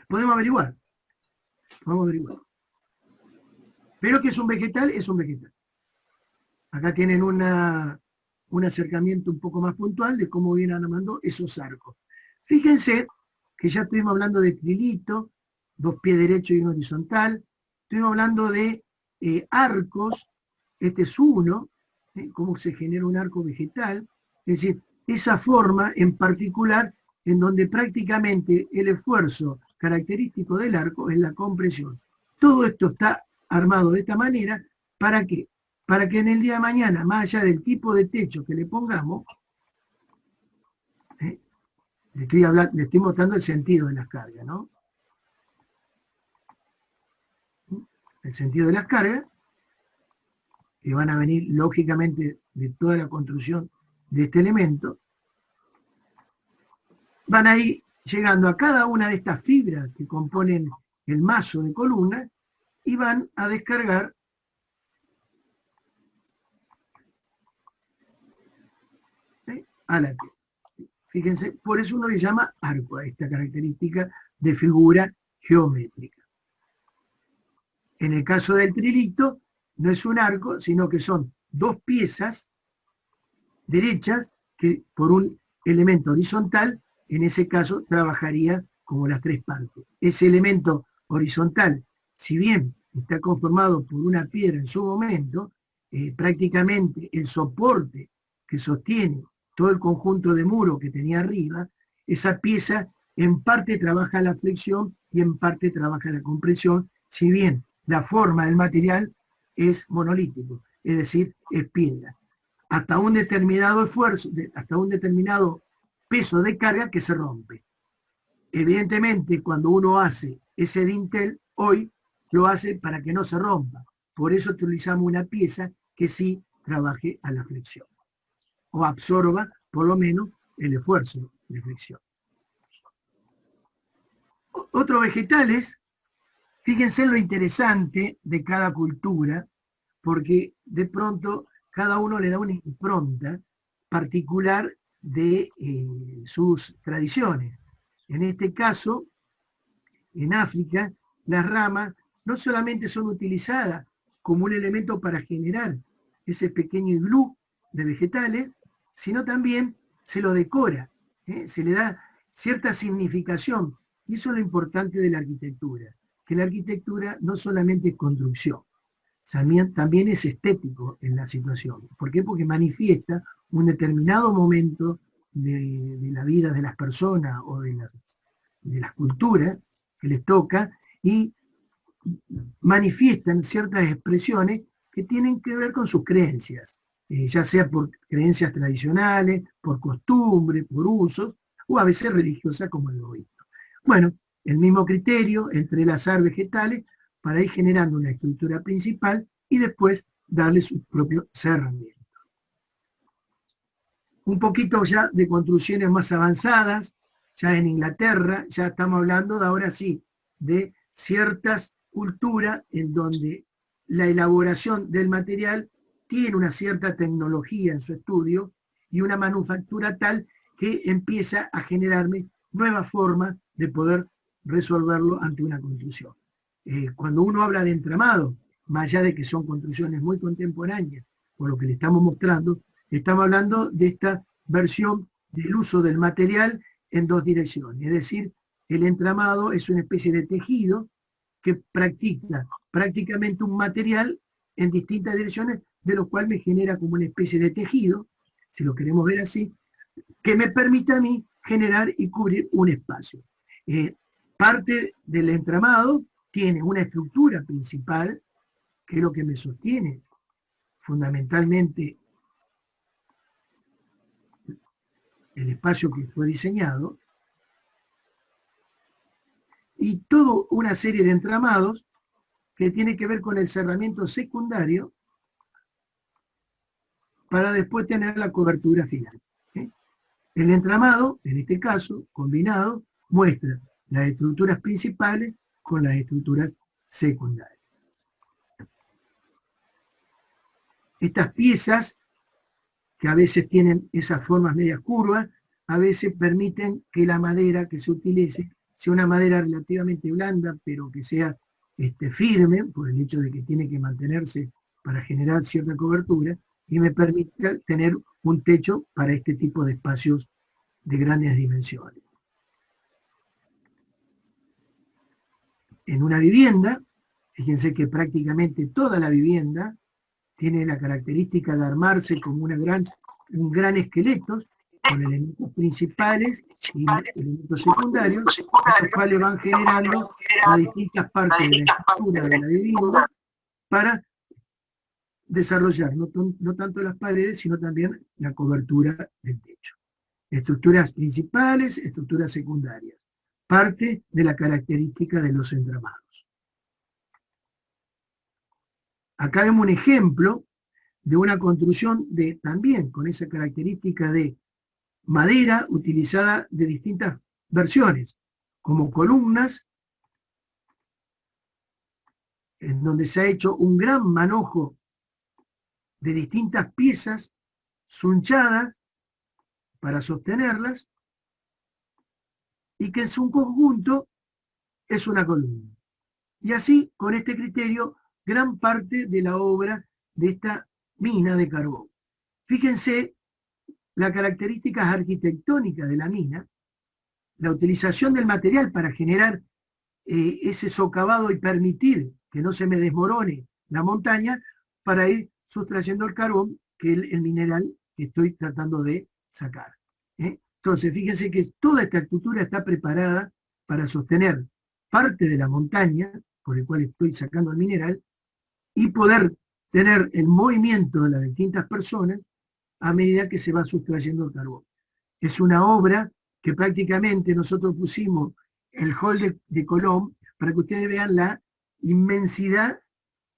Podemos averiguar. Pero que es un vegetal, es un vegetal. Acá tienen un acercamiento un poco más puntual de cómo vienen armando esos arcos. Fíjense que ya estuvimos hablando de trilito, 2 pies derecho y 1 horizontal. Estuvimos hablando de arcos, este es uno, cómo se genera un arco vegetal. Es decir, esa forma en particular en donde prácticamente el esfuerzo característico del arco es la compresión. Todo esto está armado de esta manera, ¿para qué? Para que en el día de mañana, más allá del tipo de techo que le pongamos, le estoy mostrando el sentido de las cargas, ¿no? El sentido de las cargas, que van a venir lógicamente de toda la construcción de este elemento, van a ir llegando a cada una de estas fibras que componen el mazo de columna y van a descargar a la tierra. Fíjense, por eso uno le llama arco a esta característica de figura geométrica. En el caso del trilito, no es un arco, sino que son 2 piezas derechas que por un elemento horizontal, en ese caso trabajaría como las 3 partes. Ese elemento horizontal, si bien está conformado por una piedra en su momento, prácticamente el soporte que sostiene todo el conjunto de muro que tenía arriba, esa pieza en parte trabaja la flexión y en parte trabaja la compresión, si bien la forma del material es monolítico, es decir, es piedra. Hasta un determinado esfuerzo, hasta un determinado peso de carga que se rompe. Evidentemente, cuando uno hace ese dintel, hoy lo hace para que no se rompa. Por eso utilizamos una pieza que sí trabaje a la flexión, o absorba por lo menos el esfuerzo de flexión. Otros vegetales, fíjense en lo interesante de cada cultura, porque de pronto cada uno le da una impronta particular de sus tradiciones. En este caso, en África, las ramas no solamente son utilizadas como un elemento para generar ese pequeño iglú de vegetales, sino también se lo decora, se le da cierta significación. Y eso es lo importante de la arquitectura, que la arquitectura no solamente es construcción, también es estético en la situación. ¿Por qué? Porque manifiesta un determinado momento de la vida de las personas o de las culturas que les toca, y manifiestan ciertas expresiones que tienen que ver con sus creencias, ya sea por creencias tradicionales, por costumbres, por usos, o a veces religiosas como el budismo. Bueno, el mismo criterio, entrelazar vegetales para ir generando una estructura principal y después darle su propio cerramiento. Un poquito ya de construcciones más avanzadas, ya en Inglaterra, ya estamos hablando de ahora sí, de ciertas culturas en donde la elaboración del material tiene una cierta tecnología en su estudio y una manufactura tal que empieza a generarme nuevas formas de poder resolverlo ante una construcción. Cuando uno habla de entramado, más allá de que son construcciones muy contemporáneas, por lo que le estamos mostrando, estamos hablando de esta versión del uso del material en dos direcciones. Es decir, el entramado es una especie de tejido que practica prácticamente un material en distintas direcciones, de lo cual me genera como una especie de tejido, si lo queremos ver así, que me permite a mí generar y cubrir un espacio. Parte del entramado tiene una estructura principal, que es lo que me sostiene fundamentalmente el espacio que fue diseñado, y toda una serie de entramados que tiene que ver con el cerramiento secundario para después tener la cobertura final. El entramado, en este caso, combinado, muestra las estructuras principales con las estructuras secundarias. Estas piezas, que a veces tienen esas formas medias curvas, a veces permiten que la madera que se utilice sea una madera relativamente blanda, pero que sea firme, por el hecho de que tiene que mantenerse para generar cierta cobertura, y me permite tener un techo para este tipo de espacios de grandes dimensiones. En una vivienda, fíjense que prácticamente toda la vivienda tiene la característica de armarse como un gran esqueleto, con elementos principales y elementos secundarios, los cuales van generando las distintas partes de la estructura de la vivienda para desarrollar no tanto las paredes, sino también la cobertura del techo. Estructuras principales, estructuras secundarias, parte de la característica de los entramados. Acá vemos un ejemplo de una construcción también con esa característica de madera utilizada de distintas versiones, como columnas, en donde se ha hecho un gran manojo de distintas piezas sunchadas para sostenerlas, y que en su conjunto es una columna. Y así, con este criterio, gran parte de la obra de esta mina de carbón. Fíjense las características arquitectónicas de la mina, la utilización del material para generar ese socavado y permitir que no se me desmorone la montaña, para ir sustrayendo el carbón, que es el mineral que estoy tratando de sacar. Entonces, fíjense que toda esta estructura está preparada para sostener parte de la montaña, por el cual estoy sacando el mineral, y poder tener el movimiento de las distintas personas a medida que se va sustrayendo el carbón. Es una obra que prácticamente nosotros pusimos el hall de Colón para que ustedes vean la inmensidad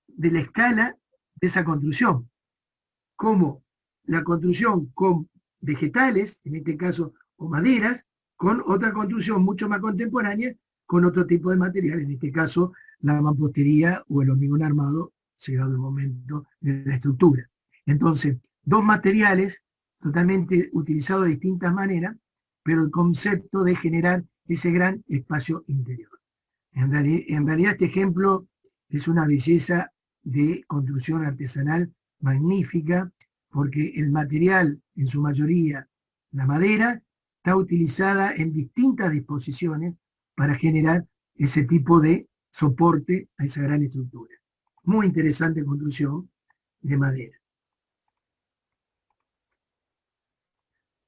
de la escala de esa construcción. Como la construcción con vegetales, en este caso o maderas, con otra construcción mucho más contemporánea, con otro tipo de material, en este caso la mampostería o el hormigón armado, llegado el momento de la estructura. Entonces, dos materiales totalmente utilizados de distintas maneras, pero el concepto de generar ese gran espacio interior. En realidad este ejemplo es una belleza de construcción artesanal magnífica, porque el material, en su mayoría la madera, está utilizada en distintas disposiciones para generar ese tipo de soporte a esa gran estructura. Muy interesante construcción de madera.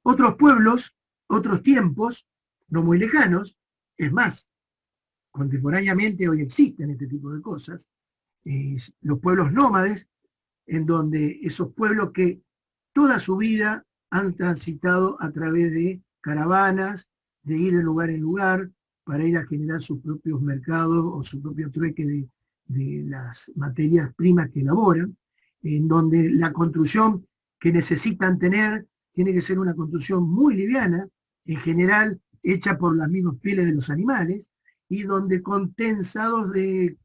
Otros pueblos, otros tiempos, no muy lejanos, es más, contemporáneamente hoy existen este tipo de cosas, los pueblos nómades, en donde esos pueblos que toda su vida han transitado a través de caravanas, de ir de lugar en lugar, para ir a generar sus propios mercados o su propio trueque de las materias primas que elaboran, en donde la construcción que necesitan tener tiene que ser una construcción muy liviana, en general hecha por las mismas pieles de los animales, y donde con tensados de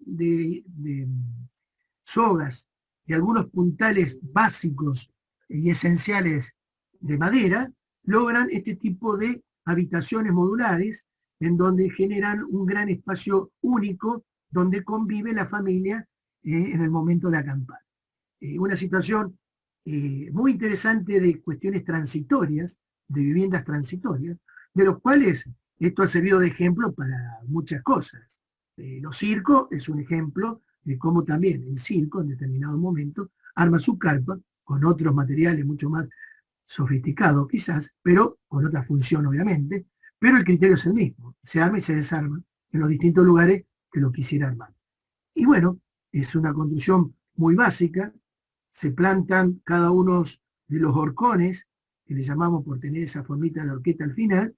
sogas y algunos puntales básicos y esenciales de madera, logran este tipo de habitaciones modulares en donde generan un gran espacio único donde convive la familia en el momento de acampar. Una situación muy interesante de cuestiones transitorias, de viviendas transitorias, de los cuales esto ha servido de ejemplo para muchas cosas. Los circos es un ejemplo de cómo también el circo en determinado momento arma su carpa con otros materiales mucho más sofisticados quizás, pero con otra función obviamente, pero el criterio es el mismo, se arma y se desarma en los distintos lugares que lo quisiera armar. Y bueno, es una construcción muy básica, se plantan cada uno de los horcones, que le llamamos por tener esa formita de horqueta al final,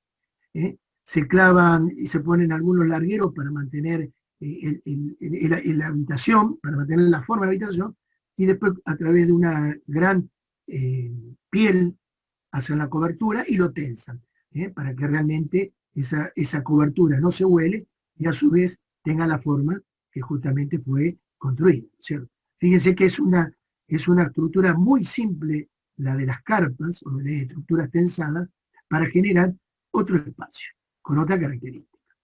se clavan y se ponen algunos largueros para mantener la habitación, para mantener la forma de la habitación, y después a través de una gran piel hacen la cobertura y lo tensan, para que realmente esa cobertura no se huele y a su vez tenga la forma que justamente fue construida, ¿cierto? Fíjense que es una estructura muy simple, la de las carpas o de las estructuras tensadas, para generar otro espacio, con otra característica.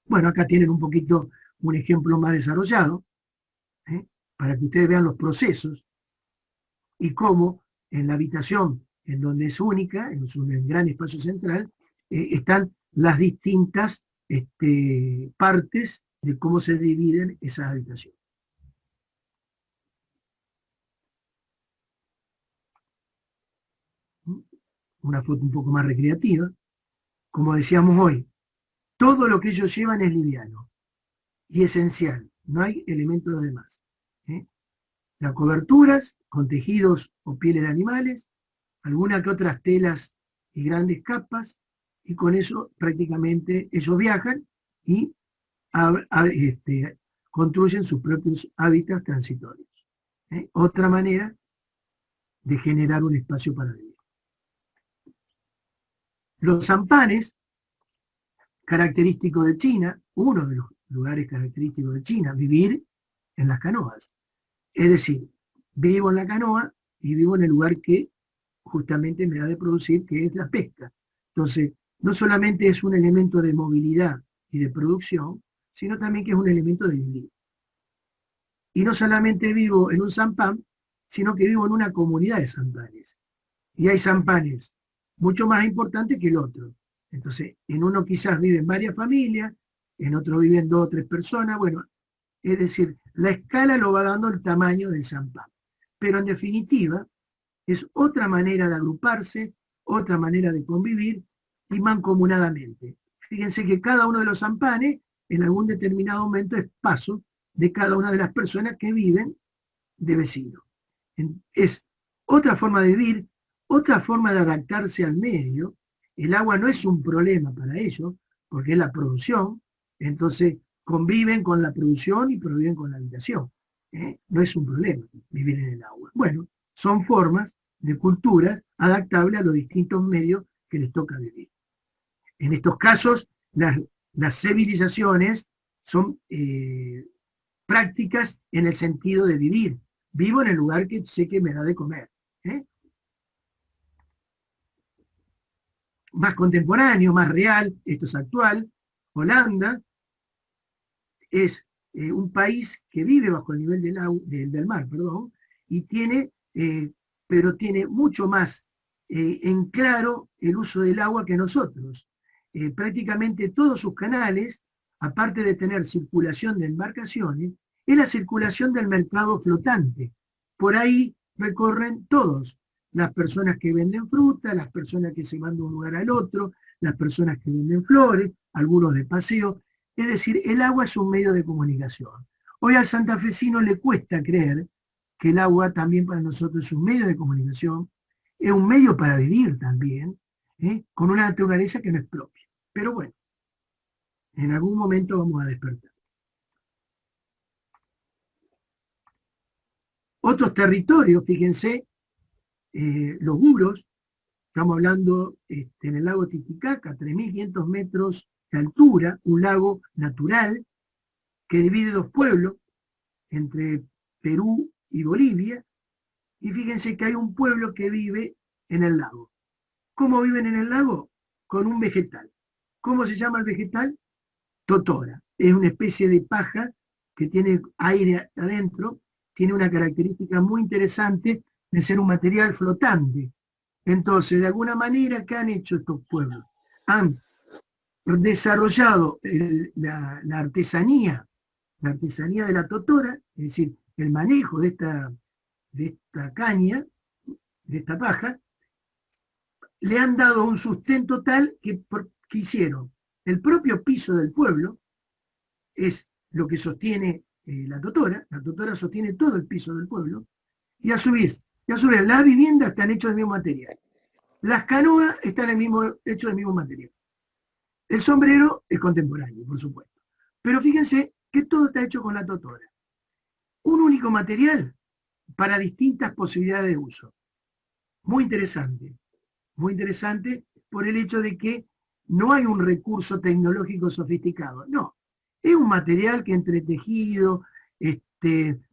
Bueno, acá tienen un poquito un ejemplo más desarrollado, para que ustedes vean los procesos y cómo en la habitación, en donde es única, en un gran espacio central, están las distintas partes de cómo se dividen esas habitaciones. Una foto un poco más recreativa. Como decíamos hoy, todo lo que ellos llevan es liviano y esencial, no hay elementos de más. Las coberturas con tejidos o pieles de animales, algunas que otras telas y grandes capas, y con eso prácticamente ellos viajan y construyen sus propios hábitats transitorios. Otra manera de generar un espacio para vivir. Los sampanes, característico de China, uno de los lugares característicos de China, vivir en las canoas. Es decir, vivo en la canoa y vivo en el lugar que justamente me da de producir, que es la pesca. Entonces, no solamente es un elemento de movilidad y de producción, sino también que es un elemento de vivir. Y no solamente vivo en un sampán, sino que vivo en una comunidad de sampanes. Y hay sampanes mucho más importantes que el otro. Entonces, en uno quizás viven varias familias, en otro viven 2 o 3 personas, bueno, es decir, la escala lo va dando el tamaño del sampán. Pero en definitiva, es otra manera de agruparse, otra manera de convivir y mancomunadamente. Fíjense que cada uno de los sampanes, en algún determinado momento, es paso de cada una de las personas que viven de vecino. Es otra forma de vivir, otra forma de adaptarse al medio. El agua no es un problema para ellos, porque es la producción, entonces conviven con la producción y conviven con la habitación. No es un problema vivir en el agua. Bueno, son formas de culturas adaptables a los distintos medios que les toca vivir. En estos casos, las civilizaciones son prácticas en el sentido de vivir. Vivo en el lugar que sé que me da de comer. Más contemporáneo, más real, esto es actual. Holanda es un país que vive bajo el nivel del mar, perdón, y tiene, pero tiene mucho más en claro el uso del agua que nosotros. Prácticamente todos sus canales, aparte de tener circulación de embarcaciones, es la circulación del mercado flotante. Por ahí recorren todos, las personas que venden fruta, las personas que se van de un lugar al otro, las personas que venden flores, algunos de paseo. Es decir, el agua es un medio de comunicación. Hoy al santafesino le cuesta creer que el agua también para nosotros es un medio de comunicación, es un medio para vivir también, con una naturaleza que no es propia. Pero bueno, en algún momento vamos a despertar. Otros territorios, fíjense, los Buros, estamos hablando en el lago Titicaca, 3.500 metros de altura, un lago natural que divide dos pueblos, entre Perú y Bolivia, y fíjense que hay un pueblo que vive en el lago. ¿Cómo viven en el lago? Con un vegetal. ¿Cómo se llama el vegetal? Totora. Es una especie de paja que tiene aire adentro, tiene una característica muy interesante de ser un material flotante. Entonces, de alguna manera, ¿qué han hecho estos pueblos? Han desarrollado la artesanía de la totora, es decir, el manejo de esta caña, de esta paja, le han dado un sustento tal que hicieron. El propio piso del pueblo es lo que sostiene la totora sostiene todo el piso del pueblo, y a su vez las viviendas están hechas del mismo material. Las canoas están hechas del mismo material. El sombrero es contemporáneo, por supuesto. Pero fíjense que todo está hecho con la totora. Un único material para distintas posibilidades de uso. Muy interesante por el hecho de que no hay un recurso tecnológico sofisticado, no. Es un material que entretejido,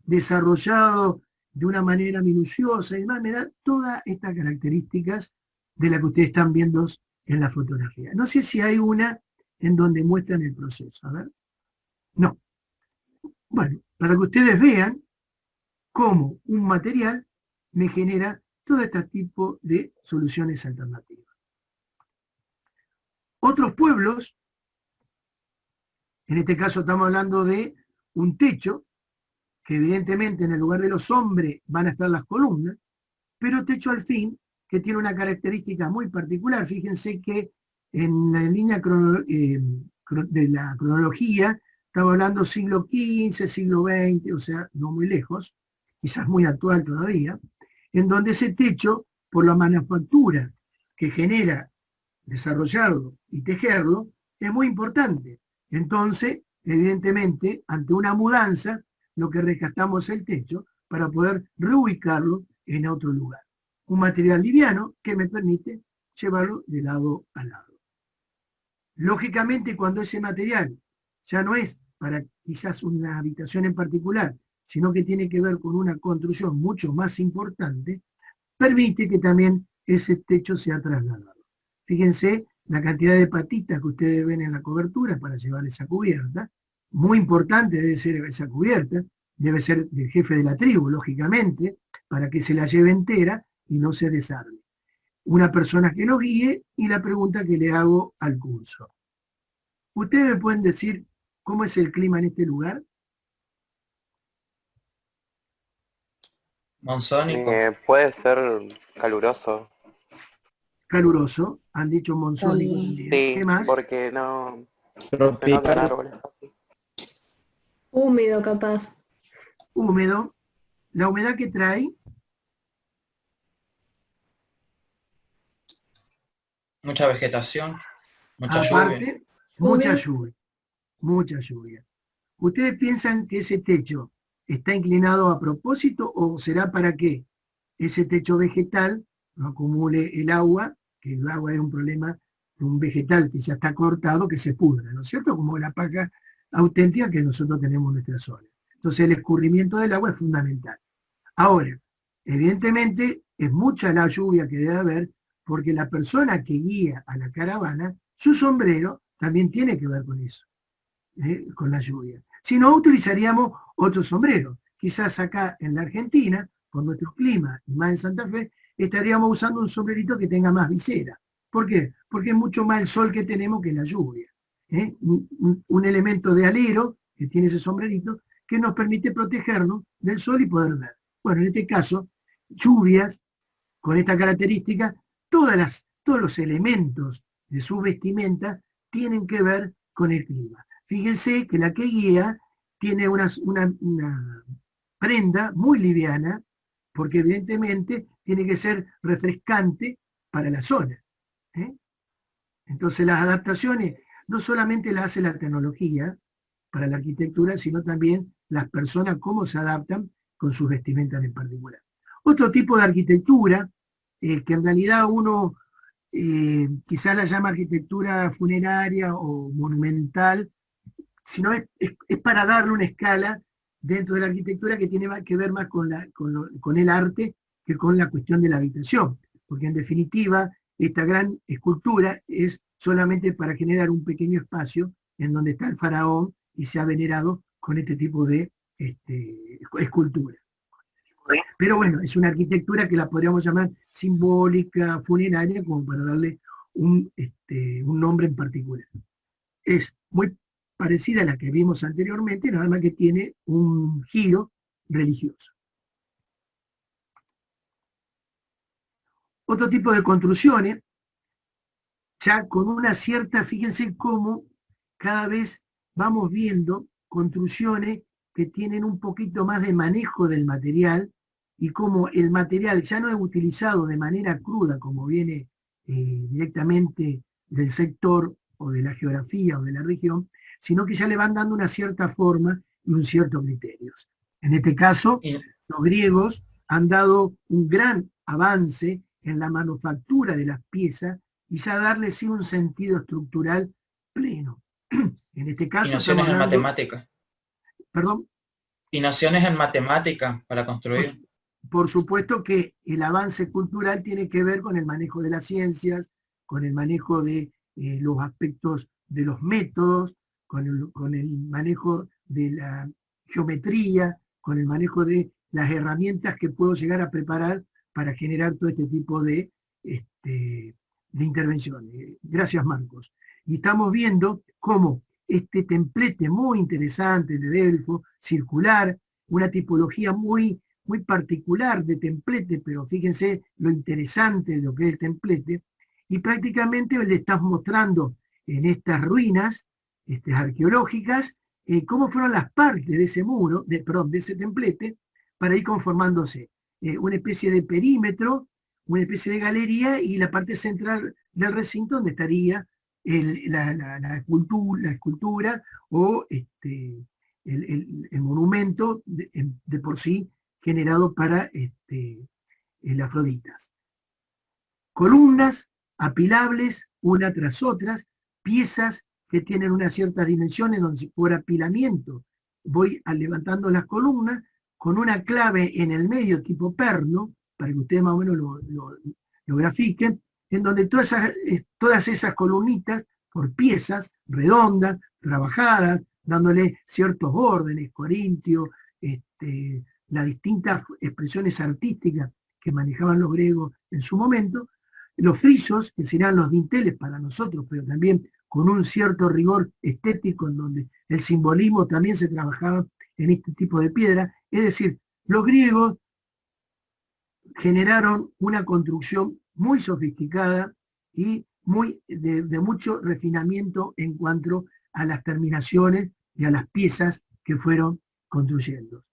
desarrollado de una manera minuciosa y demás, me da todas estas características de las que ustedes están viendo en la fotografía. No sé si hay una en donde muestran el proceso, a ver. No. Bueno, para que ustedes vean cómo un material me genera todo este tipo de soluciones alternativas. Otros pueblos, en este caso estamos hablando de un techo, que evidentemente en el lugar de los hombres van a estar las columnas, pero techo al fin, que tiene una característica muy particular. Fíjense que en la línea de la cronología, estamos hablando siglo XV, siglo XX, o sea, no muy lejos, quizás muy actual todavía, en donde ese techo, por la manufactura que genera desarrollarlo y tejerlo, es muy importante. Entonces, evidentemente, ante una mudanza, lo que rescatamos es el techo para poder reubicarlo en otro lugar. Un material liviano que me permite llevarlo de lado a lado. Lógicamente, cuando ese material ya no es para quizás una habitación en particular, sino que tiene que ver con una construcción mucho más importante, permite que también ese techo sea trasladado. Fíjense la cantidad de patitas que ustedes ven en la cobertura para llevar esa cubierta. Muy importante debe ser esa cubierta, debe ser del jefe de la tribu, lógicamente, para que se la lleve entera y no se desarme. Una persona que lo guíe y la pregunta que le hago al curso. ¿Ustedes me pueden decir cómo es el clima en este lugar? Monzónico. Puede ser caluroso. Caluroso, han dicho monzónico. Sí, ¿Qué más? porque no Tropical. notan árboles así. Húmedo, capaz. Húmedo. La humedad que trae, Mucha vegetación, mucha lluvia. aparte, mucha lluvia. ¿Ustedes piensan que ese techo está inclinado a propósito o será para que ese techo vegetal no acumule el agua, que el agua es un problema de un vegetal que ya está cortado, que se pudra, ¿no es cierto? Como la paja auténtica que nosotros tenemos en nuestra zona. Entonces el escurrimiento del agua es fundamental. Ahora, evidentemente es mucha la lluvia que debe haber, porque la persona que guía a la caravana, su sombrero también tiene que ver con eso, con la lluvia. Si no, utilizaríamos otro sombrero. Quizás acá en la Argentina, con nuestro clima, y más en Santa Fe, estaríamos usando un sombrerito que tenga más visera. ¿Por qué? Porque es mucho más el sol que tenemos que la lluvia. Un elemento de alero que tiene ese sombrerito que nos permite protegernos del sol y poder ver. Bueno, en este caso, lluvias, con esta característica, todos los elementos de su vestimenta tienen que ver con el clima. Fíjense que la que guía tiene una prenda muy liviana, porque evidentemente tiene que ser refrescante para la zona. Entonces las adaptaciones no solamente las hace la tecnología para la arquitectura, sino también las personas cómo se adaptan con sus vestimentas en particular. Otro tipo de arquitectura, que en realidad uno quizás la llama arquitectura funeraria o monumental, sino es para darle una escala dentro de la arquitectura que tiene que ver más con el arte que con la cuestión de la habitación, porque en definitiva esta gran escultura es solamente para generar un pequeño espacio en donde está el faraón y se ha venerado con este tipo de escultura. Pero bueno, es una arquitectura que la podríamos llamar simbólica, funeraria, como para darle un nombre en particular. Es muy parecida a la que vimos anteriormente, nada más que tiene un giro religioso. Otro tipo de construcciones, ya con una cierta, fíjense cómo cada vez vamos viendo construcciones que tienen un poquito más de manejo del material, y como el material ya no es utilizado de manera cruda, como viene directamente del sector o de la geografía o de la región, sino que ya le van dando una cierta forma y un cierto criterio. En este caso, los griegos han dado un gran avance en la manufactura de las piezas y ya darle sí un sentido estructural pleno. En este caso, y nociones en matemática. Perdón. Y nociones en matemática para construir. Por supuesto que el avance cultural tiene que ver con el manejo de las ciencias, con el manejo de los aspectos de los métodos, con el manejo de la geometría, con el manejo de las herramientas que puedo llegar a preparar para generar todo este tipo de intervenciones. Gracias, Marcos. Y estamos viendo cómo este templete muy interesante de Delfo, circular, una tipología muy particular de templete, pero fíjense lo interesante de lo que es el templete, y prácticamente le estás mostrando en estas ruinas arqueológicas cómo fueron las partes de ese muro, de ese templete, para ir conformándose. Una especie de perímetro, una especie de galería, y la parte central del recinto donde estaría la escultura o el monumento de por sí generado para el Afroditas. Columnas apilables, una tras otras, piezas que tienen unas ciertas dimensiones donde por apilamiento voy levantando las columnas con una clave en el medio tipo perno, para que ustedes más o menos lo grafiquen, en donde todas esas columnitas por piezas redondas, trabajadas, dándole ciertos órdenes, corintio, las distintas expresiones artísticas que manejaban los griegos en su momento, los frisos, que serían los dinteles para nosotros, pero también con un cierto rigor estético en donde el simbolismo también se trabajaba en este tipo de piedra. Es decir, los griegos generaron una construcción muy sofisticada y de mucho refinamiento en cuanto a las terminaciones y a las piezas que fueron construyendo.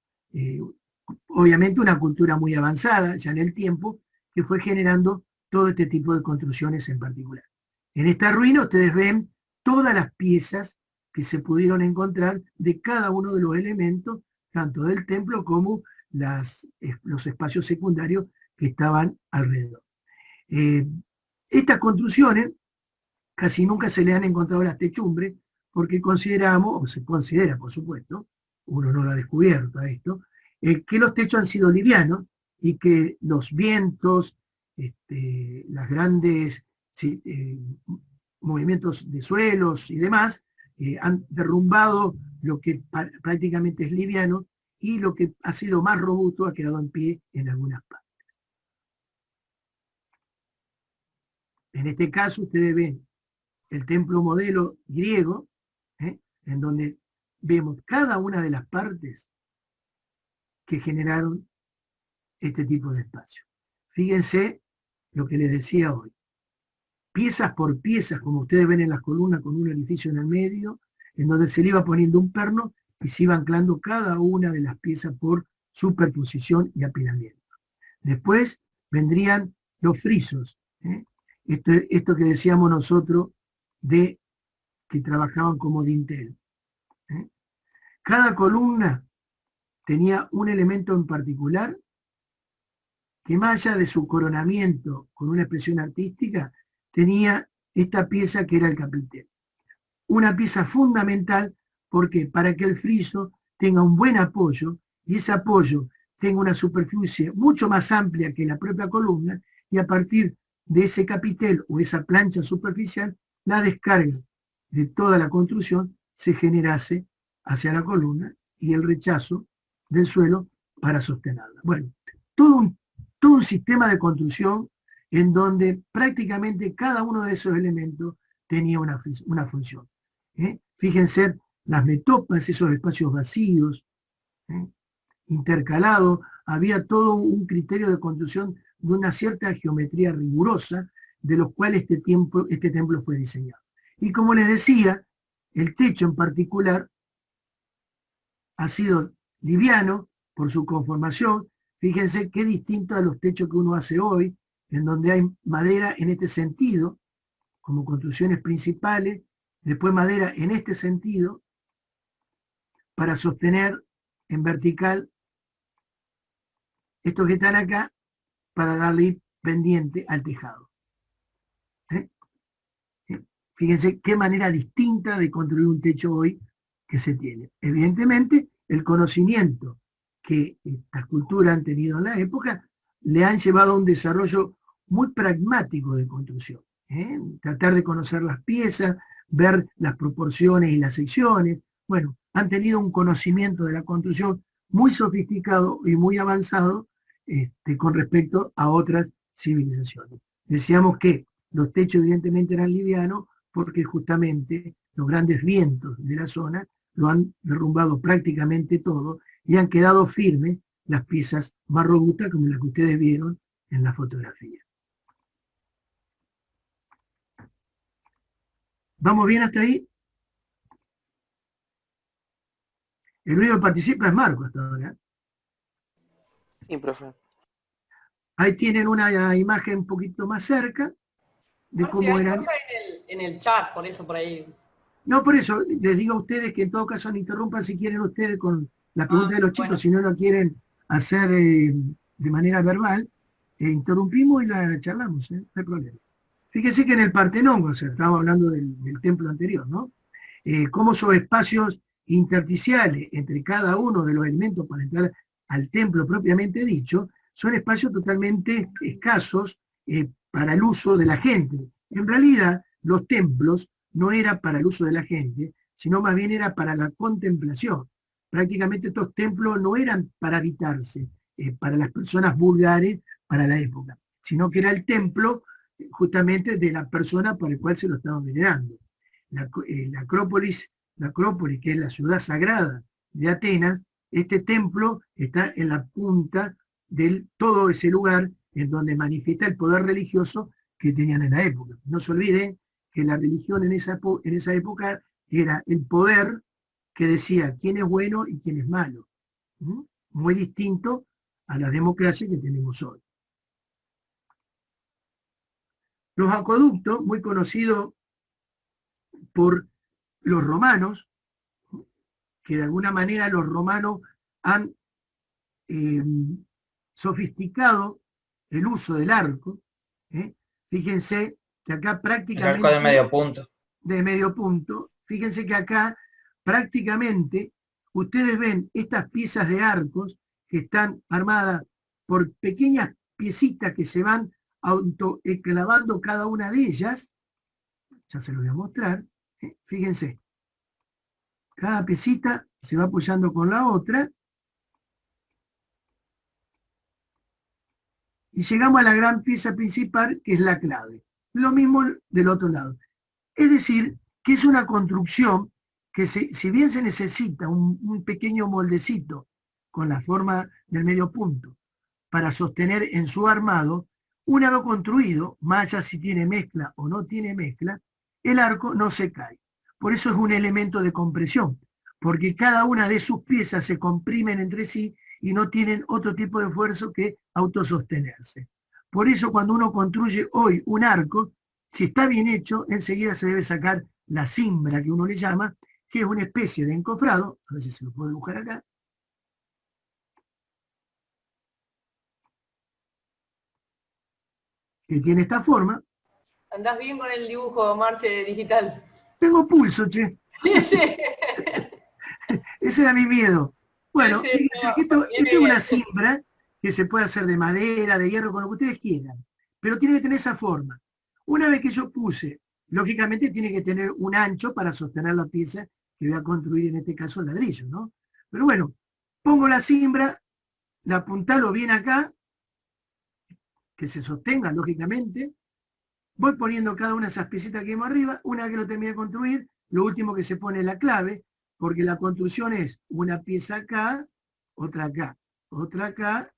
Obviamente una cultura muy avanzada ya en el tiempo, que fue generando todo este tipo de construcciones en particular. En esta ruina ustedes ven todas las piezas que se pudieron encontrar de cada uno de los elementos, tanto del templo como los espacios secundarios que estaban alrededor. Estas construcciones casi nunca se le han encontrado las techumbres, porque consideramos, o se considera por supuesto, uno no lo ha descubierto a esto, que los techos han sido livianos y que los vientos, las grandes movimientos de suelos y demás, han derrumbado lo que prácticamente es liviano, y lo que ha sido más robusto ha quedado en pie en algunas partes. En este caso ustedes ven el templo modelo griego, en donde vemos cada una de las partes que generaron este tipo de espacio. Fíjense lo que les decía hoy. Piezas por piezas, como ustedes ven en las columnas, con un orificio en el medio, en donde se le iba poniendo un perno y se iba anclando cada una de las piezas por superposición y apilamiento. Después vendrían los frisos, ¿eh? Esto que decíamos nosotros de que trabajaban como dintel. ¿Eh? Cada columna tenía un elemento en particular que, más allá de su coronamiento con una expresión artística, tenía esta pieza que era el capitel. Una pieza fundamental, porque para que el friso tenga un buen apoyo, y ese apoyo tenga una superficie mucho más amplia que la propia columna, y a partir de ese capitel o esa plancha superficial, la descarga de toda la construcción se generase hacia la columna y el rechazo del suelo para sostenerla. Bueno, todo un sistema de construcción en donde prácticamente cada uno de esos elementos tenía una función. Fíjense las metopas, esos espacios vacíos, intercalados, había todo un criterio de construcción de una cierta geometría rigurosa, de los cuales este templo fue diseñado. Y como les decía, el techo en particular ha sido liviano por su conformación. Fíjense qué distinto a los techos que uno hace hoy, en donde hay madera en este sentido, como construcciones principales, después madera en este sentido, para sostener en vertical estos que están acá, para darle pendiente al tejado. Fíjense qué manera distinta de construir un techo hoy que se tiene. Evidentemente, el conocimiento que estas culturas han tenido en la época le han llevado a un desarrollo muy pragmático de construcción. Tratar de conocer las piezas, ver las proporciones y las secciones. Bueno, han tenido un conocimiento de la construcción muy sofisticado y muy avanzado con respecto a otras civilizaciones. Decíamos que los techos evidentemente eran livianos porque justamente los grandes vientos de la zona lo han derrumbado prácticamente todo y han quedado firmes las piezas más robustas como las que ustedes vieron en la fotografía. ¿Vamos bien hasta ahí? El único que participa es Marco hasta ahora. Sí, profe. Ahí tienen una imagen un poquito más cerca de cómo eran. Hay cosas en el chat, por eso por ahí. No, por eso les digo a ustedes que en todo caso no interrumpan si quieren ustedes con la pregunta de los chicos, si no lo quieren hacer de manera verbal, interrumpimos y la charlamos, no hay problema. Fíjense que en el Partenón, o sea, estábamos hablando del templo anterior, ¿no? Cómo esos espacios intersticiales entre cada uno de los elementos para entrar al templo propiamente dicho, son espacios totalmente escasos para el uso de la gente. En realidad, los templos no eran para el uso de la gente, sino más bien era para la contemplación. Prácticamente estos templos no eran para habitarse, para las personas vulgares para la época, sino que era el templo justamente de la persona por el cual se lo estaban venerando. La Acrópolis, que es la ciudad sagrada de Atenas, este templo está en la punta de todo ese lugar en donde manifiesta el poder religioso que tenían en la época. No se olviden que la religión en esa época era el poder que decía quién es bueno y quién es malo. Muy distinto a la democracia que tenemos hoy. Los acueductos, muy conocidos por los romanos, que de alguna manera los romanos han sofisticado el uso del arco. Fíjense que acá prácticamente... El arco de medio punto. De medio punto. Fíjense que acá prácticamente ustedes ven estas piezas de arcos que están armadas por pequeñas piecitas que se van autoclavando cada una de ellas. Ya se lo voy a mostrar. Fíjense. Cada piecita se va apoyando con la otra. Y llegamos a la gran pieza principal, que es la clave. Lo mismo del otro lado. Es decir, que es una construcción que si bien se necesita un pequeño moldecito con la forma del medio punto para sostener en su armado, una vez construido, más allá si tiene mezcla o no tiene mezcla, el arco no se cae. Por eso es un elemento de compresión, porque cada una de sus piezas se comprimen entre sí y no tienen otro tipo de esfuerzo que autosostenerse. Por eso cuando uno construye hoy un arco, si está bien hecho, enseguida se debe sacar la cimbra, que uno le llama, que es una especie de encofrado, a ver si se lo puedo dibujar acá, que tiene esta forma. Andás bien con el dibujo, Marche, digital. Tengo pulso, che. Sí. Ese era mi miedo. Bueno, Sí, fíjense no, que esto viene es una bien. cimbra que se puede hacer de madera, de hierro, con lo que ustedes quieran, pero tiene que tener esa forma. Una vez que yo puse, lógicamente tiene que tener un ancho para sostener la pieza que voy a construir, en este caso el ladrillo, ¿no? Pero bueno, pongo la cimbra, la apuntalo bien acá, que se sostenga lógicamente, voy poniendo cada una de esas piecitas que vemos arriba. Una vez que lo terminé de construir, lo último que se pone es la clave, porque la construcción es una pieza acá, otra acá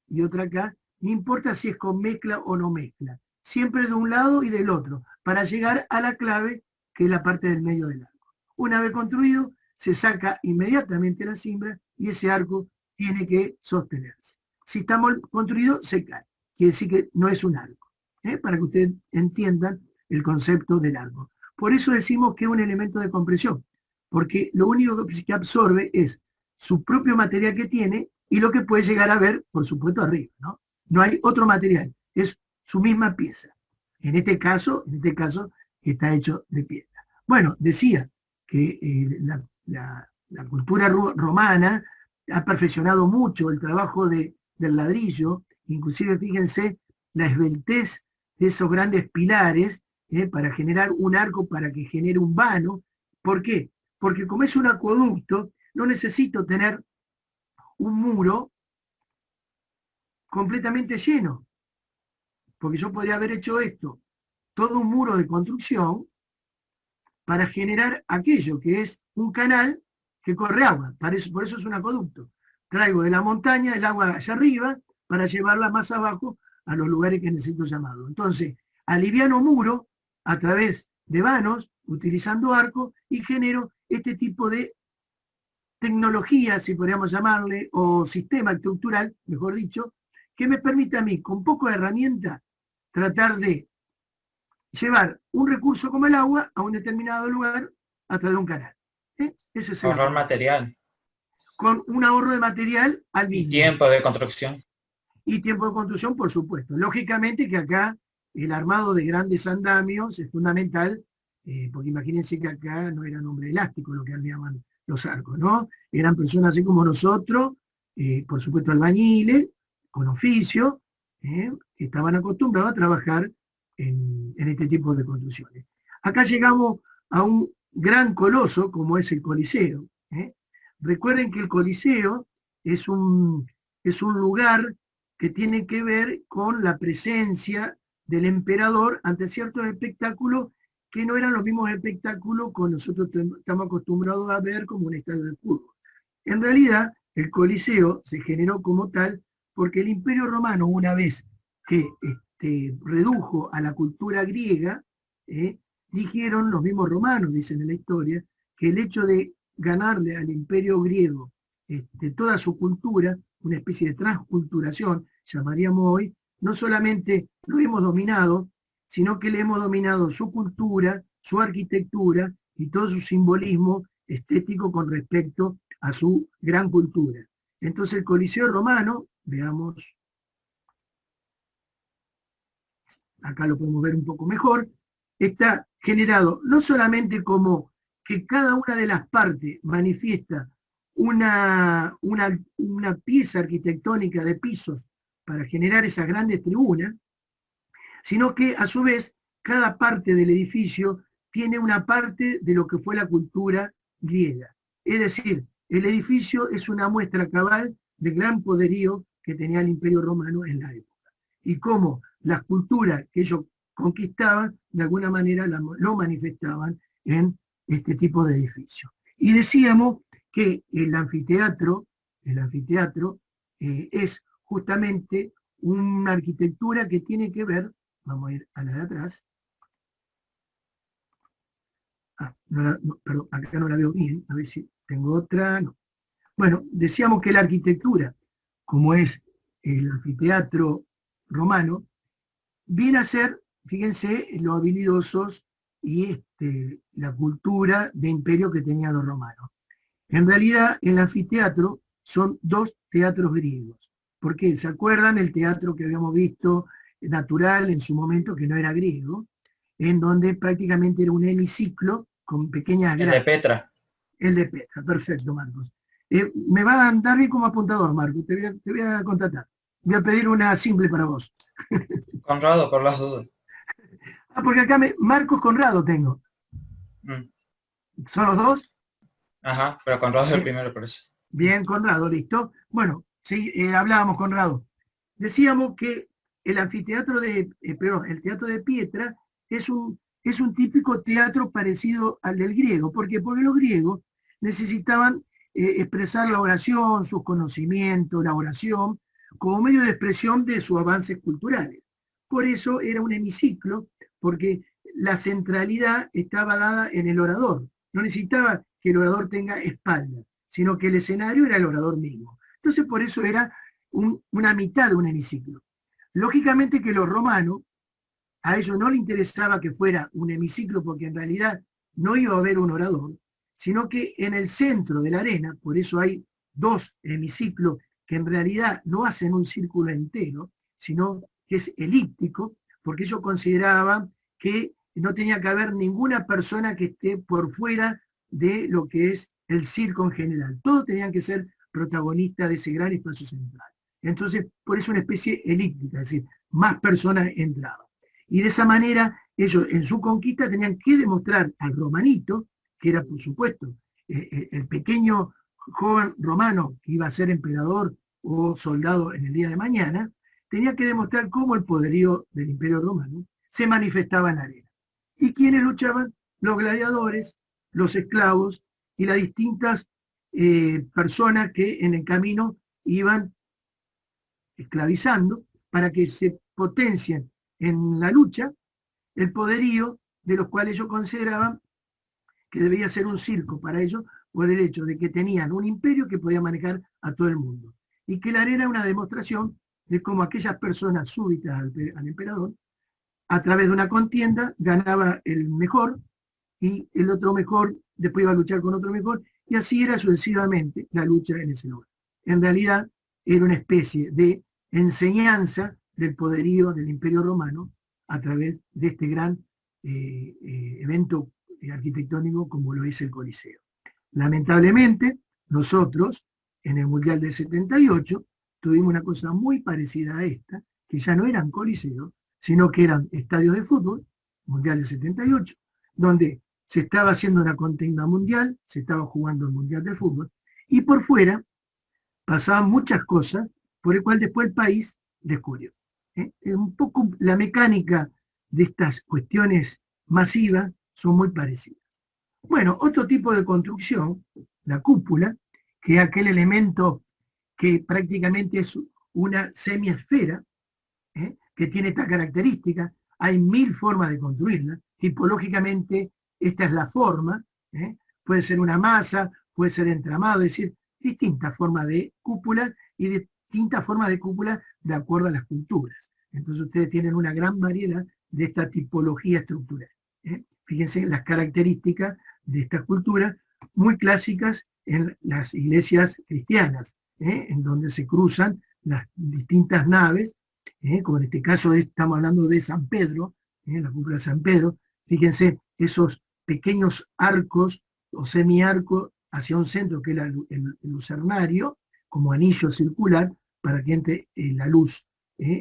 y otra acá, no importa si es con mezcla o no mezcla, siempre de un lado y del otro, para llegar a la clave, que es la parte del medio del arco. Una vez construido, se saca inmediatamente la cimbra y ese arco tiene que sostenerse. Si está mal construido, se cae, quiere decir que no es un arco. Para que ustedes entiendan el concepto del arco. Por eso decimos que es un elemento de compresión, porque lo único que absorbe es su propio material que tiene y lo que puede llegar a ver, por supuesto, arriba, ¿no? No hay otro material, es su misma pieza. En este caso está hecho de piedra. Bueno, decía que la cultura romana ha perfeccionado mucho el trabajo del ladrillo, inclusive fíjense la esbeltez de esos grandes pilares para generar un arco, para que genere un vano. ¿Por qué? Porque como es un acueducto, no necesito tener un muro completamente lleno, porque yo podría haber hecho esto, todo un muro de construcción, para generar aquello que es un canal que corre agua. Por eso es un acueducto. Traigo de la montaña el agua allá arriba para llevarla más abajo a los lugares que necesito llamarlo. Entonces, aliviano muro a través de vanos, utilizando arco, y genero este tipo de tecnología, si podríamos llamarle, o sistema estructural, mejor dicho, que me permite a mí, con poco de herramienta, tratar de llevar un recurso como el agua a un determinado lugar a través de un canal. Ese es Ahorrar material. Con un ahorro de material al Y mismo. tiempo de construcción. Y tiempo de construcción, por supuesto. Lógicamente que acá el armado de grandes andamios es fundamental, porque imagínense que acá no eran hombres elásticos lo que armaban los arcos, ¿no? Eran personas así como nosotros, por supuesto albañiles, con oficio, que estaban acostumbrados a trabajar en este tipo de construcciones. Acá llegamos a un gran coloso como es el Coliseo. Recuerden que el Coliseo es un lugar que tiene que ver con la presencia del emperador ante ciertos espectáculos que no eran los mismos espectáculos que nosotros estamos acostumbrados a ver como un estadio de fútbol. En realidad, el Coliseo se generó como tal porque el Imperio Romano, una vez que redujo a la cultura griega, dijeron los mismos romanos, dicen en la historia, que el hecho de ganarle al Imperio griego toda su cultura, una especie de transculturación, llamaríamos hoy, no solamente lo hemos dominado, sino que le hemos dominado su cultura, su arquitectura y todo su simbolismo estético con respecto a su gran cultura. Entonces el Coliseo romano, veamos, acá lo podemos ver un poco mejor, está generado no solamente como que cada una de las partes manifiesta una pieza arquitectónica de pisos para generar esas grandes tribunas, sino que a su vez cada parte del edificio tiene una parte de lo que fue la cultura griega. Es decir, el edificio es una muestra cabal del gran poderío que tenía el Imperio Romano en la época. Y cómo las culturas que ellos conquistaban, de alguna manera lo manifestaban en este tipo de edificios. Y decíamos que el anfiteatro es justamente una arquitectura que tiene que ver, vamos a ir a la de atrás. Perdón, acá no la veo bien, a ver si tengo otra, no. Bueno, decíamos que la arquitectura, como es el anfiteatro romano, viene a ser, fíjense, lo habilidosos y la cultura de imperio que tenían los romanos. En realidad, el anfiteatro son dos teatros griegos. ¿Por qué? ¿Se acuerdan el teatro que habíamos visto natural en su momento, que no era griego, en donde prácticamente era un hemiciclo con pequeñas El de Petra. El de Petra, perfecto, Marcos. Me va a dar bien como apuntador, Marcos, te voy a contratar. Voy a pedir una simple para vos. Conrado, por las dudas. Porque acá Marcos Conrado tengo. ¿Son los dos? Ajá, pero Conrado es el primero, por eso. Bien, Conrado, listo. Bueno, sí, hablábamos, Conrado. Decíamos que el anfiteatro el teatro de Pietra es un típico teatro parecido al del griego. ¿Por qué? Porque los griegos necesitaban expresar la oración, sus conocimientos, la oración, como medio de expresión de sus avances culturales. Por eso era un hemiciclo, porque la centralidad estaba dada en el orador. No necesitaba que el orador tenga espalda, sino que el escenario era el orador mismo. Entonces por eso era una mitad de un hemiciclo. Lógicamente que los romanos, a ellos no les interesaba que fuera un hemiciclo, porque en realidad no iba a haber un orador, sino que en el centro de la arena, por eso hay dos hemiciclos que en realidad no hacen un círculo entero, sino que es elíptico, porque ellos consideraban que no tenía que haber ninguna persona que esté por fuera de lo que es el circo en general. Todos tenían que ser protagonistas de ese gran espacio central. Entonces, por eso una especie elíptica, es decir, más personas entraban. Y de esa manera, ellos en su conquista tenían que demostrar al romanito, que era por supuesto el pequeño joven romano que iba a ser emperador o soldado en el día de mañana, tenía que demostrar cómo el poderío del Imperio Romano se manifestaba en la arena. ¿Y quiénes luchaban? Los gladiadores, los esclavos y las distintas personas que en el camino iban esclavizando para que se potencien en la lucha el poderío de los cuales ellos consideraban que debía ser un circo para ellos por el hecho de que tenían un imperio que podía manejar a todo el mundo. Y que la arena era una demostración de cómo aquellas personas súbitas al emperador, a través de una contienda, ganaba el mejor y el otro mejor después iba a luchar con otro mejor, y así era sucesivamente la lucha en ese lugar. En realidad era una especie de enseñanza del poderío del Imperio Romano a través de este gran evento arquitectónico como lo es el Coliseo. Lamentablemente, nosotros, en el Mundial del 78, tuvimos una cosa muy parecida a esta, que ya no eran coliseos, sino que eran estadios de fútbol, Mundial del 78, donde se estaba haciendo una contienda mundial, se estaba jugando el Mundial de Fútbol, y por fuera pasaban muchas cosas, por el cual después el país descubrió. Un poco la mecánica de estas cuestiones masivas son muy parecidas. Bueno, otro tipo de construcción, la cúpula, que es aquel elemento que prácticamente es una semiesfera, que tiene esta característica. Hay 1000 formas de construirla. Tipológicamente, esta es la forma. Puede ser una masa, puede ser entramado, es decir, distintas formas de cúpula y distintas formas de cúpula de acuerdo a las culturas. Entonces ustedes tienen una gran variedad de esta tipología estructural. Fíjense en las características de estas culturas muy clásicas en las iglesias cristianas, en donde se cruzan las distintas naves, como en este caso estamos hablando de San Pedro, la cúpula de San Pedro. Fíjense esos pequeños arcos o semiarcos hacia un centro que era el lucernario, como anillo circular, para que entre la luz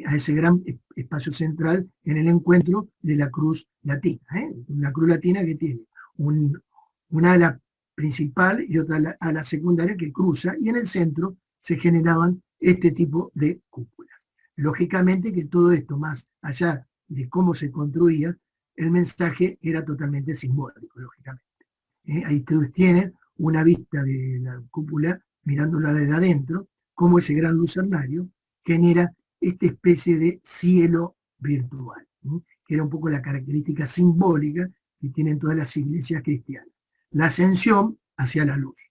a ese gran espacio central en el encuentro de la cruz latina. Una cruz latina que tiene una ala principal y otra ala secundaria que cruza, y en el centro se generaban este tipo de cúpulas. Lógicamente que todo esto, más allá de cómo se construía, el mensaje era totalmente simbólico, lógicamente. Ahí ustedes tienen una vista de la cúpula mirándola desde adentro, como ese gran lucernario genera esta especie de cielo virtual, ¿sí? Que era un poco la característica simbólica que tienen todas las iglesias cristianas. La ascensión hacia la luz.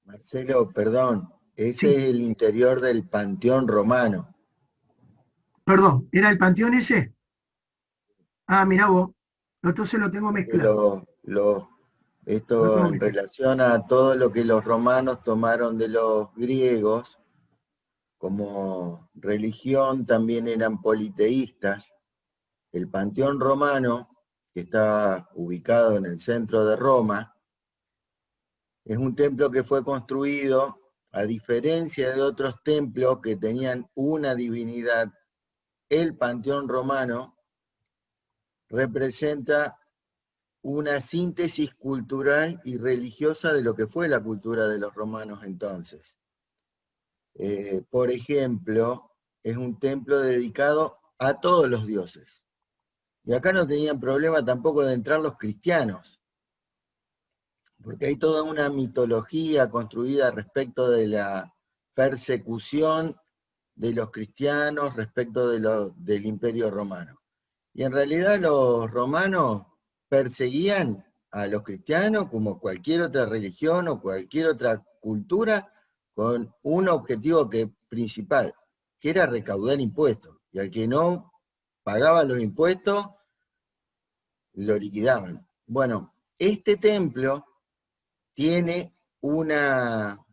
Marcelo, perdón, ese Sí. es el interior del Panteón Romano. Perdón, ¿era el panteón ese? Ah, mirá vos, entonces lo tengo mezclado. Esto en relación a todo lo que los romanos tomaron de los griegos, como religión también eran politeístas. El Panteón Romano, que está ubicado en el centro de Roma, es un templo que fue construido, a diferencia de otros templos que tenían una divinidad. El Panteón Romano representa una síntesis cultural y religiosa de lo que fue la cultura de los romanos entonces. Por ejemplo, es un templo dedicado a todos los dioses. Y acá no tenían problema tampoco de entrar los cristianos, porque hay toda una mitología construida respecto de la persecución de los cristianos respecto del Imperio Romano. Y en realidad los romanos perseguían a los cristianos como cualquier otra religión o cualquier otra cultura con un objetivo principal, que era recaudar impuestos. Y al que no pagaba los impuestos, lo liquidaban. Bueno, este templo tiene una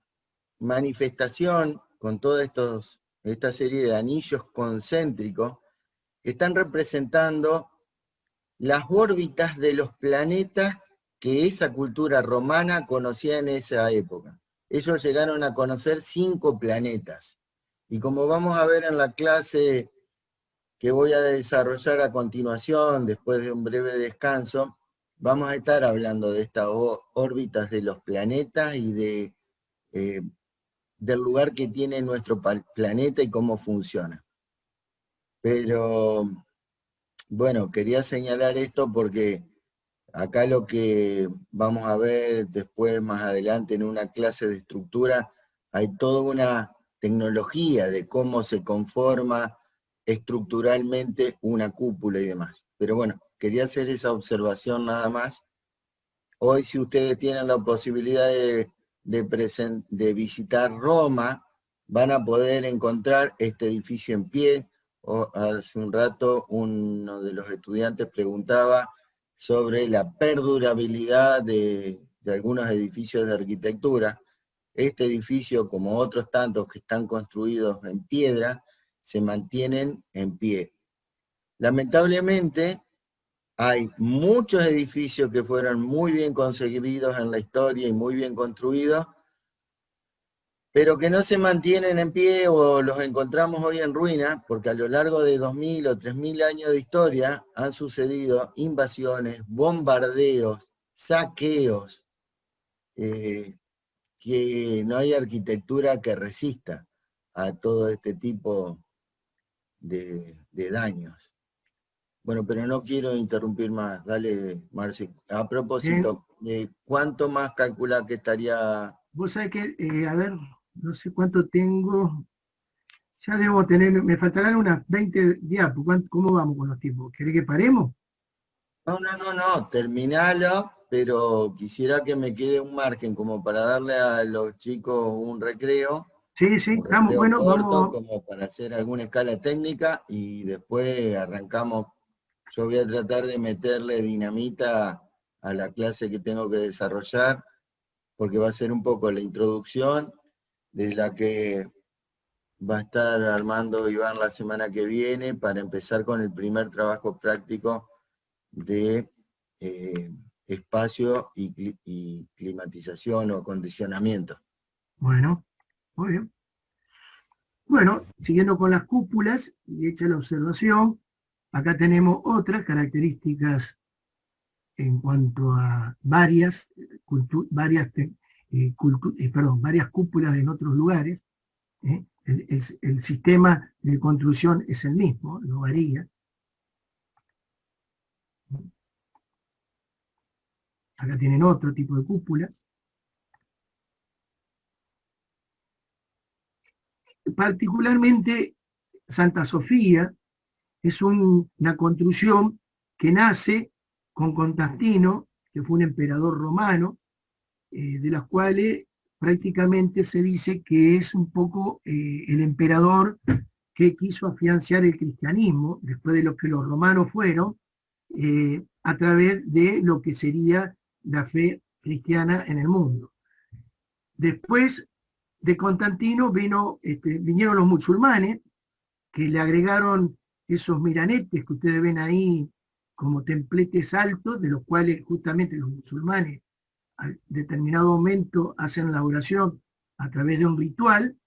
manifestación con toda esta serie de anillos concéntricos que están representando las órbitas de los planetas que esa cultura romana conocía en esa época. Ellos llegaron a conocer 5 planetas. Y como vamos a ver en la clase que voy a desarrollar a continuación, después de un breve descanso, vamos a estar hablando de estas órbitas de los planetas y del lugar que tiene nuestro planeta y cómo funciona. Pero, bueno, quería señalar esto porque acá lo que vamos a ver después, más adelante, en una clase de estructura, hay toda una tecnología de cómo se conforma estructuralmente una cúpula y demás. Pero bueno, quería hacer esa observación nada más. Hoy, si ustedes tienen la posibilidad de visitar Roma, van a poder encontrar este edificio en pie. Hace un rato uno de los estudiantes preguntaba sobre la perdurabilidad de algunos edificios de arquitectura. Este edificio, como otros tantos que están construidos en piedra, se mantienen en pie. Lamentablemente, hay muchos edificios que fueron muy bien concebidos en la historia y muy bien construidos, pero que no se mantienen en pie o los encontramos hoy en ruinas, porque a lo largo de 2000 o 3000 años de historia han sucedido invasiones, bombardeos, saqueos, que no hay arquitectura que resista a todo este tipo de daños. Bueno, pero no quiero interrumpir más. Dale, Marci. A propósito, ¿cuánto más calcula que estaría? Vos sabés que, a ver, no sé cuánto tengo. Ya debo tener, me faltarán unas 20 diapos. ¿Cómo vamos con los tiempos? ¿Querés que paremos? No, terminalo, pero quisiera que me quede un margen como para darle a los chicos un recreo. Sí, Un estamos, recreo bueno, corto, vamos. como para hacer alguna escala técnica y después arrancamos. Yo voy a tratar de meterle dinamita a la clase que tengo que desarrollar, porque va a ser un poco la introducción de la que va a estar armando Iván la semana que viene para empezar con el primer trabajo práctico de espacio y climatización o acondicionamiento. Bueno, muy bien. Bueno, siguiendo con las cúpulas y hecha la observación, acá tenemos otras características en cuanto a varias cúpulas en otros lugares. El sistema de construcción es el mismo, no varía. Acá tienen otro tipo de cúpulas. Particularmente Santa Sofía es una construcción que nace con Constantino, que fue un emperador romano, de las cuales prácticamente se dice que es un poco el emperador que quiso afianzar el cristianismo, después de lo que los romanos fueron, a través de lo que sería la fe cristiana en el mundo. Después de Constantino vinieron los musulmanes, que le agregaron esos minaretes que ustedes ven ahí como templetes altos, de los cuales justamente los musulmanes a determinado momento hacen la oración a través de un ritual,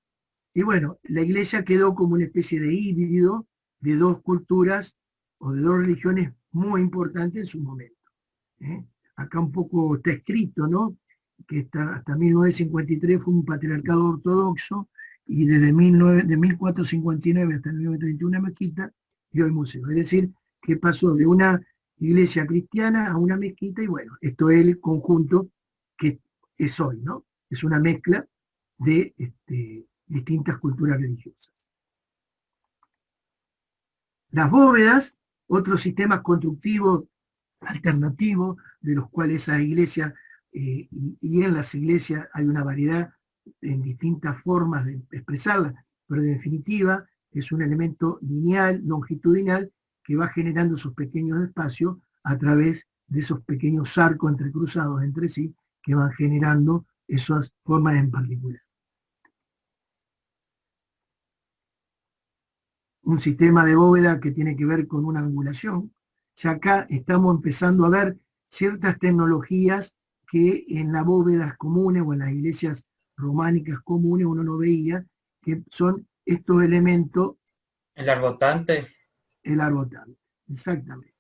y bueno, la iglesia quedó como una especie de híbrido de dos culturas o de dos religiones muy importantes en su momento. Acá un poco está escrito, ¿no?, que hasta 1953 fue un patriarcado ortodoxo, y desde 1459 hasta 1931 una mezquita y hoy museo. Es decir, que pasó de una iglesia cristiana a una mezquita, y bueno, esto es el conjunto que es hoy, ¿no? Es una mezcla de distintas culturas religiosas. Las bóvedas, otros sistemas constructivos alternativos, de los cuales esas iglesias, y en las iglesias hay una variedad en distintas formas de expresarla, pero en definitiva es un elemento lineal, longitudinal, que va generando esos pequeños espacios a través de esos pequeños arcos entrecruzados entre sí, que van generando esas formas en particular. Un sistema de bóveda que tiene que ver con una angulación. Ya acá estamos empezando a ver ciertas tecnologías que en las bóvedas comunes o en las iglesias románicas comunes uno no veía, que son estos elementos. El arbotante. El arbotante, exactamente.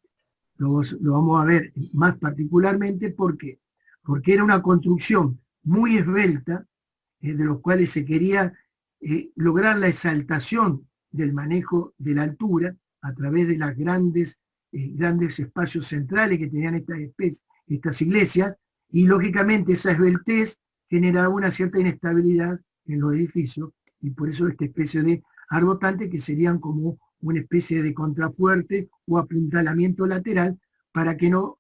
Lo vamos a ver más particularmente, ¿por qué? Porque era una construcción muy esbelta, de los cuales se quería lograr la exaltación del manejo de la altura a través de las grandes espacios centrales que tenían estas iglesias, y lógicamente esa esbeltez generaba una cierta inestabilidad en los edificios, y por eso esta especie de arbotante, que serían como una especie de contrafuerte o apuntalamiento lateral para que no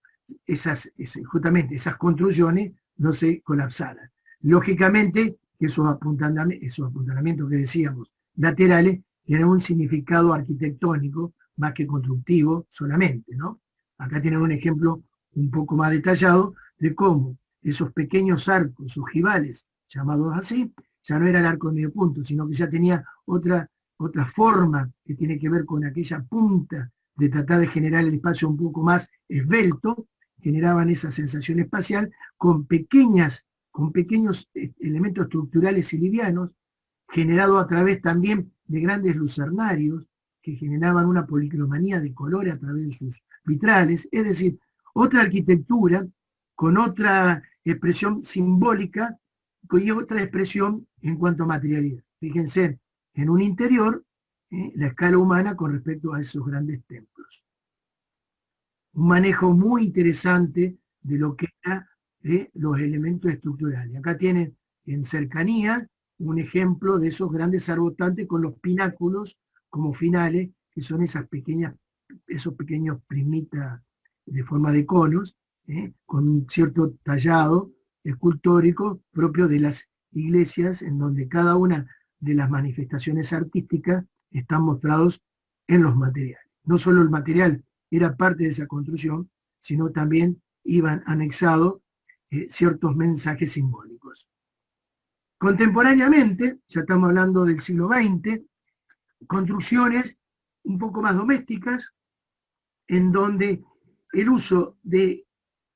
justamente esas construcciones no se colapsaran. Lógicamente, esos apuntalamientos que decíamos laterales tienen un significado arquitectónico más que constructivo solamente, ¿no? Acá tienen un ejemplo un poco más detallado de cómo esos pequeños arcos ojivales, llamados así, ya no era el arco de medio punto, sino que ya tenía otra forma que tiene que ver con aquella punta de tratar de generar el espacio un poco más esbelto, generaban esa sensación espacial con pequeños elementos estructurales y livianos, generado a través también de grandes lucernarios que generaban una policromanía de color a través de sus vitrales, es decir, otra arquitectura con otra expresión simbólica y otra expresión en cuanto a materialidad. Fíjense, en un interior, la escala humana con respecto a esos grandes templos. Un manejo muy interesante de lo que eran los elementos estructurales. Acá tienen en cercanía un ejemplo de esos grandes arbotantes con los pináculos como finales, que son esos pequeños prismitas de forma de conos, con un cierto tallado escultórico propio de las iglesias, en donde cada una de las manifestaciones artísticas están mostrados en los materiales. No solo el material era parte de esa construcción, sino también iban anexados ciertos mensajes simbólicos. Contemporáneamente, ya estamos hablando del siglo XX, construcciones un poco más domésticas, en donde el uso de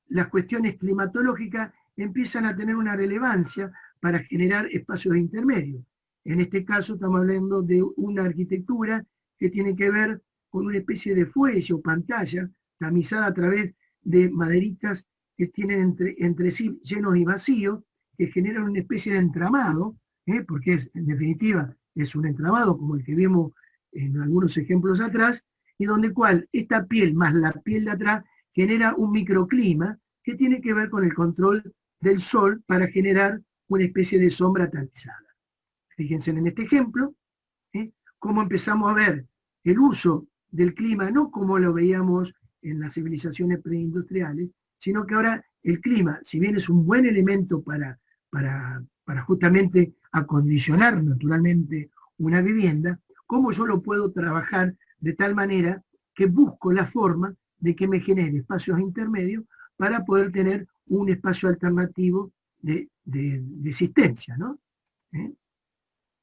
las cuestiones climatológicas empiezan a tener una relevancia para generar espacios intermedios. En este caso estamos hablando de una arquitectura que tiene que ver con una especie de fuelle o pantalla tamizada a través de maderitas que tienen entre sí llenos y vacíos, que generan una especie de entramado, porque en definitiva es un entramado como el que vimos en algunos ejemplos atrás, y donde esta piel más la piel de atrás genera un microclima que tiene que ver con el control del sol para generar una especie de sombra tamizada. Fíjense en este ejemplo, cómo empezamos a ver el uso del clima, no como lo veíamos en las civilizaciones preindustriales, sino que ahora el clima, si bien es un buen elemento para justamente acondicionar naturalmente una vivienda, cómo yo lo puedo trabajar de tal manera que busco la forma de que me genere espacios intermedios para poder tener un espacio alternativo de existencia, ¿no?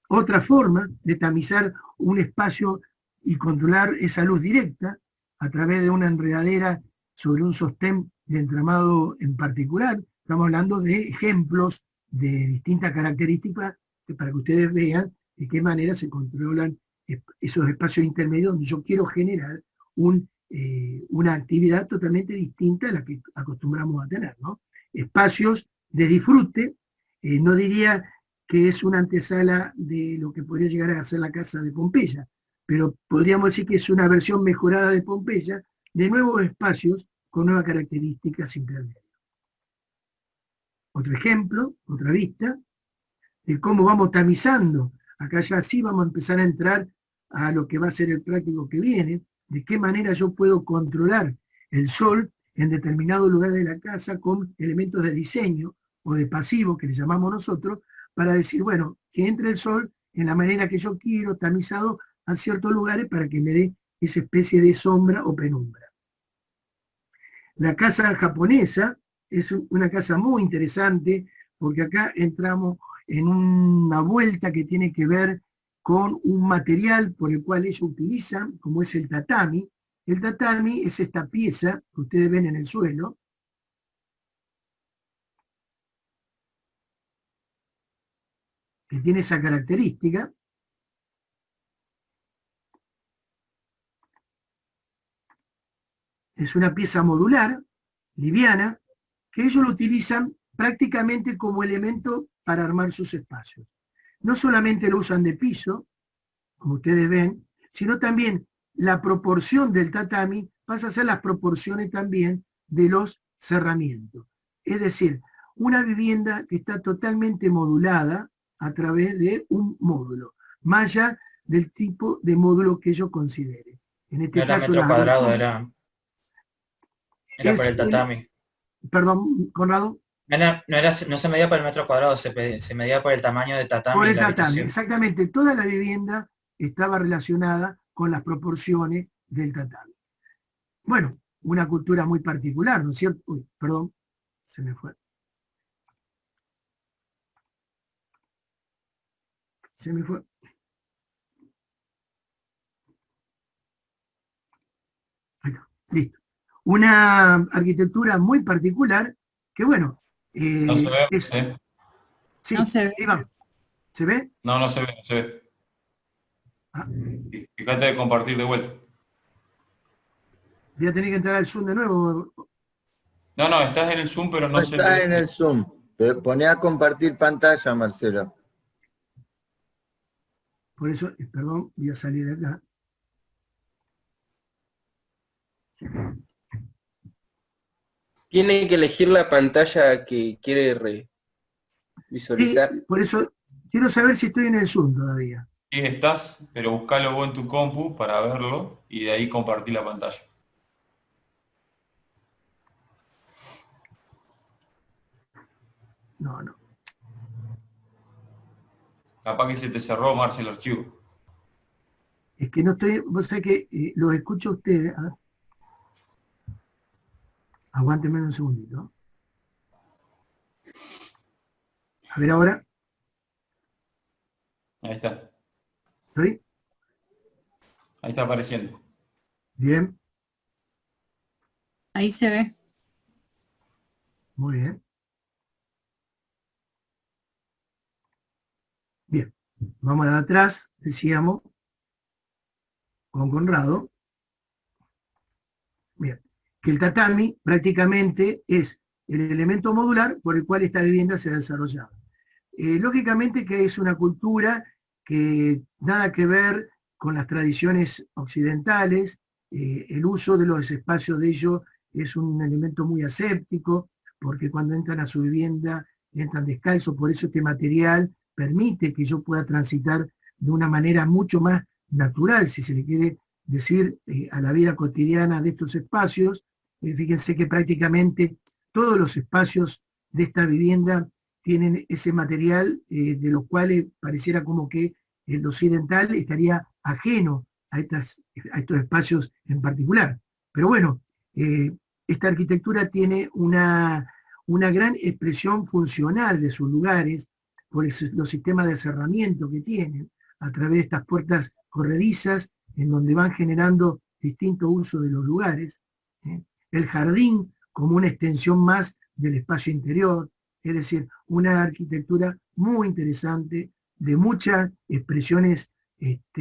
Otra forma de tamizar un espacio y controlar esa luz directa a través de una enredadera sobre un sostén de entramado en particular. Estamos hablando de ejemplos de distintas características para que ustedes vean de qué manera se controlan esos espacios intermedios donde yo quiero generar una actividad totalmente distinta a la que acostumbramos a tener, ¿no? Espacios de disfrute, no diría que es una antesala de lo que podría llegar a ser la casa de Pompeya, pero podríamos decir que es una versión mejorada de Pompeya, de nuevos espacios con nuevas características intermedias. Otro ejemplo, otra vista, de cómo vamos tamizando. Acá ya sí vamos a empezar a entrar a lo que va a ser el práctico que viene, de qué manera yo puedo controlar el sol en determinado lugar de la casa con elementos de diseño o de pasivo, que le llamamos nosotros, para decir, bueno, que entre el sol en la manera que yo quiero, tamizado a ciertos lugares para que me dé esa especie de sombra o penumbra. La casa japonesa es una casa muy interesante, porque acá entramos en una vuelta que tiene que ver con un material por el cual ellos utilizan, como es el tatami. El tatami es esta pieza que ustedes ven en el suelo, que tiene esa característica. Es una pieza modular, liviana, que ellos lo utilizan prácticamente como elemento para armar sus espacios. No solamente lo usan de piso, como ustedes ven, sino también la proporción del tatami pasa a ser las proporciones también de los cerramientos. Es decir, una vivienda que está totalmente modulada a través de un módulo, más allá del tipo de módulo que yo considere. En este No era caso, metro cuadrado, era por el tatami. Perdón, Conrado. No se medía por el metro cuadrado, se medía por el tamaño de tatami. Por el de la tatami, habitación. exactamente. Toda la vivienda estaba relacionada con las proporciones del tatami. Bueno, una cultura muy particular, ¿no es cierto? Uy, perdón, se me fue. Se me fue. Ahí está, listo. Una arquitectura muy particular que, bueno, No se ve, es, ¿sí? sí, No se ve. Iván, ¿se ve? No, no se ve, no se ve. Ah, Fíjate de compartir de vuelta. voy a tener que entrar al Zoom de nuevo. No, no, estás en el Zoom, pero no No se está ve. en el Zoom. Poné a compartir pantalla, Marcelo. Por eso, perdón, voy a salir de acá. Tiene que elegir la pantalla que quiere visualizar. Sí, por eso quiero saber si estoy en el Zoom todavía. Sí estás, pero buscalo vos en tu compu para verlo y de ahí compartir la pantalla. No, no. Capaz que se te cerró, Marce, el archivo. Es que no estoy, vos sabés que los escucho a ustedes. A ver. Aguántenme un segundito. A ver ahora. Ahí está. ¿Estoy? Ahí está apareciendo. Bien, Ahí se ve. muy bien. Bien, vamos a la de atrás, decíamos, con Conrado. Bien, que el tatami prácticamente es el elemento modular por el cual esta vivienda se ha desarrollado. Lógicamente que es una cultura que nada que ver con las tradiciones occidentales, el uso de los espacios de ellos es un elemento muy aséptico, porque cuando entran a su vivienda entran descalzos, por eso este material permite que yo pueda transitar de una manera mucho más natural, si se le quiere decir, a la vida cotidiana de estos espacios. Fíjense que prácticamente todos los espacios de esta vivienda tienen ese material de los cuales pareciera como que el occidental estaría ajeno a estos espacios en particular. Pero bueno, esta arquitectura tiene una gran expresión funcional de sus lugares por los sistemas de cerramiento que tienen a través de estas puertas corredizas en donde van generando distinto uso de los lugares. El jardín como una extensión más del espacio interior, es decir, una arquitectura muy interesante, de muchas expresiones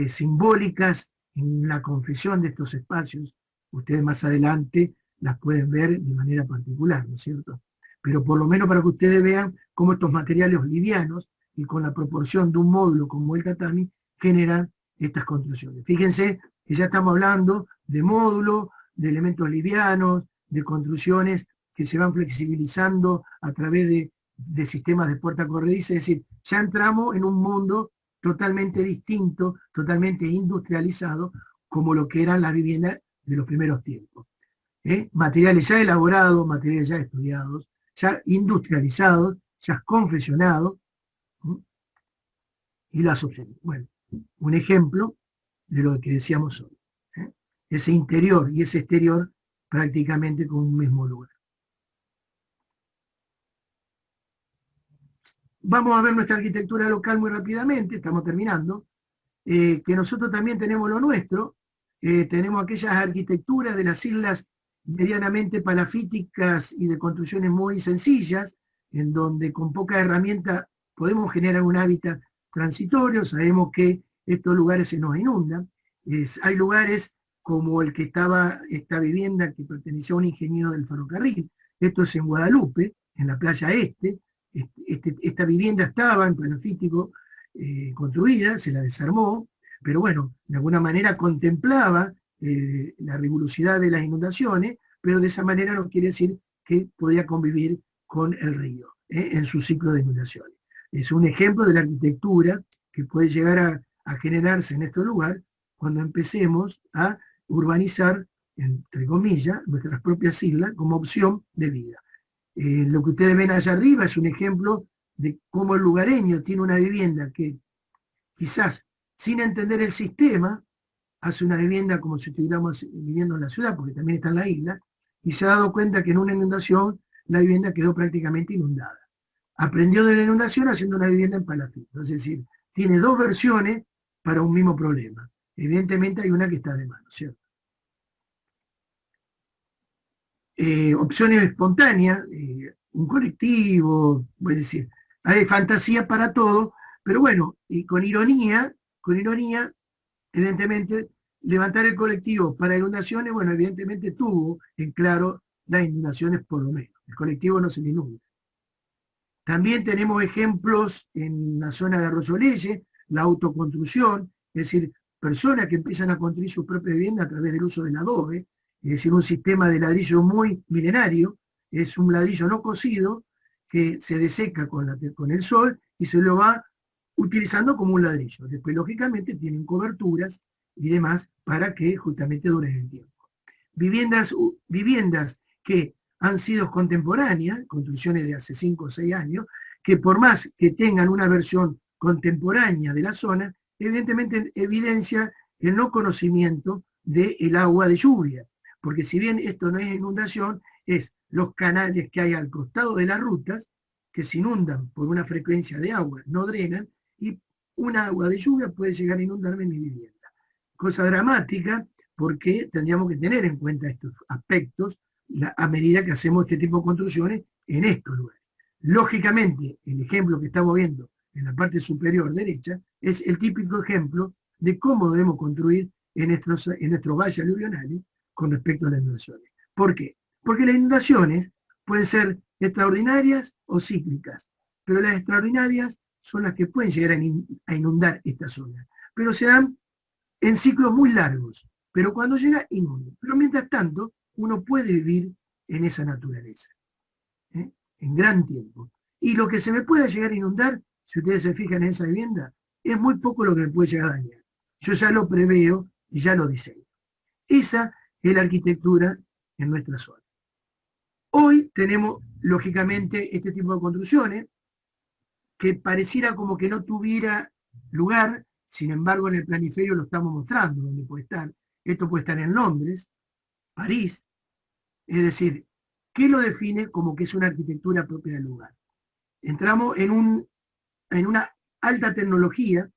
simbólicas en la confesión de estos espacios. Ustedes más adelante las pueden ver de manera particular, ¿no es cierto? Pero por lo menos para que ustedes vean cómo estos materiales livianos y con la proporción de un módulo como el tatami generan estas construcciones. Fíjense que ya estamos hablando de módulos, de elementos livianos, de construcciones que se van flexibilizando a través de sistemas de puerta corrediza, es decir, ya entramos en un mundo totalmente distinto, totalmente industrializado, como lo que eran las viviendas de los primeros tiempos. Materiales ya elaborados, materiales ya estudiados, ya industrializados, ya confeccionados, y las opciones. Bueno, un ejemplo de lo que decíamos hoy. Ese interior y ese exterior prácticamente con un mismo lugar. Vamos a ver nuestra arquitectura local muy rápidamente, estamos terminando, que nosotros también tenemos lo nuestro, tenemos aquellas arquitecturas de las islas medianamente palafíticas y de construcciones muy sencillas, en donde con poca herramienta podemos generar un hábitat transitorio. Sabemos que estos lugares se nos inundan. Hay lugares como el que estaba esta vivienda que pertenecía a un ingeniero del ferrocarril. Esto es en Guadalupe, en la playa este. Esta vivienda estaba en palafítico construida, se la desarmó, pero bueno, de alguna manera contemplaba la rigurosidad de las inundaciones, pero de esa manera no quiere decir que podía convivir con el río en su ciclo de inundaciones. Es un ejemplo de la arquitectura que puede llegar a generarse en este lugar cuando empecemos a urbanizar, entre comillas, nuestras propias islas como opción de vida. Lo que ustedes ven allá arriba es un ejemplo de cómo el lugareño tiene una vivienda que quizás sin entender el sistema hace una vivienda como si estuviéramos viviendo en la ciudad, porque también está en la isla, y se ha dado cuenta que en una inundación la vivienda quedó prácticamente inundada. Aprendió de la inundación haciendo una vivienda en palafito, es decir, tiene dos versiones para un mismo problema. Evidentemente hay una que está de mano, ¿cierto? Opciones espontáneas, un colectivo, es decir, hay fantasía para todo, pero bueno, y con ironía, evidentemente, levantar el colectivo para inundaciones, bueno, evidentemente tuvo en claro las inundaciones por lo menos. El colectivo no se le inunda. También tenemos ejemplos en la zona de Arroyo Leyes, la autoconstrucción, es decir, personas que empiezan a construir su propia vivienda a través del uso del adobe, es decir, un sistema de ladrillo muy milenario, es un ladrillo no cocido que se deseca con el sol y se lo va utilizando como un ladrillo. Después, lógicamente, tienen coberturas y demás para que justamente duren el tiempo. Viviendas que han sido contemporáneas, construcciones de hace 5 o 6 años, que por más que tengan una versión contemporánea de la zona, evidentemente evidencia el no conocimiento del agua de lluvia, porque si bien esto no es inundación, es los canales que hay al costado de las rutas, que se inundan por una frecuencia de agua, no drenan, y un agua de lluvia puede llegar a inundarme mi vivienda. Cosa dramática, porque tendríamos que tener en cuenta estos aspectos a medida que hacemos este tipo de construcciones en estos lugares. Lógicamente, el ejemplo que estamos viendo en la parte superior derecha es el típico ejemplo de cómo debemos construir en nuestros valles aluvionales con respecto a las inundaciones. ¿Por qué? Porque las inundaciones pueden ser extraordinarias o cíclicas, pero las extraordinarias son las que pueden llegar a inundar esta zona, pero se dan en ciclos muy largos, pero cuando llega, inunda. Pero mientras tanto, uno puede vivir en esa naturaleza. en gran tiempo. Y lo que se me pueda llegar a inundar, si ustedes se fijan en esa vivienda, es muy poco lo que me puede llegar a dañar. Yo ya lo preveo y ya lo diseño. Esa es la arquitectura en nuestra zona. Hoy tenemos, lógicamente, este tipo de construcciones que pareciera como que no tuviera lugar, sin embargo en el planiferio lo estamos mostrando, donde puede estar. Esto puede estar en Londres, París, es decir, ¿qué lo define como que es una arquitectura propia del lugar? Entramos en una alta tecnología,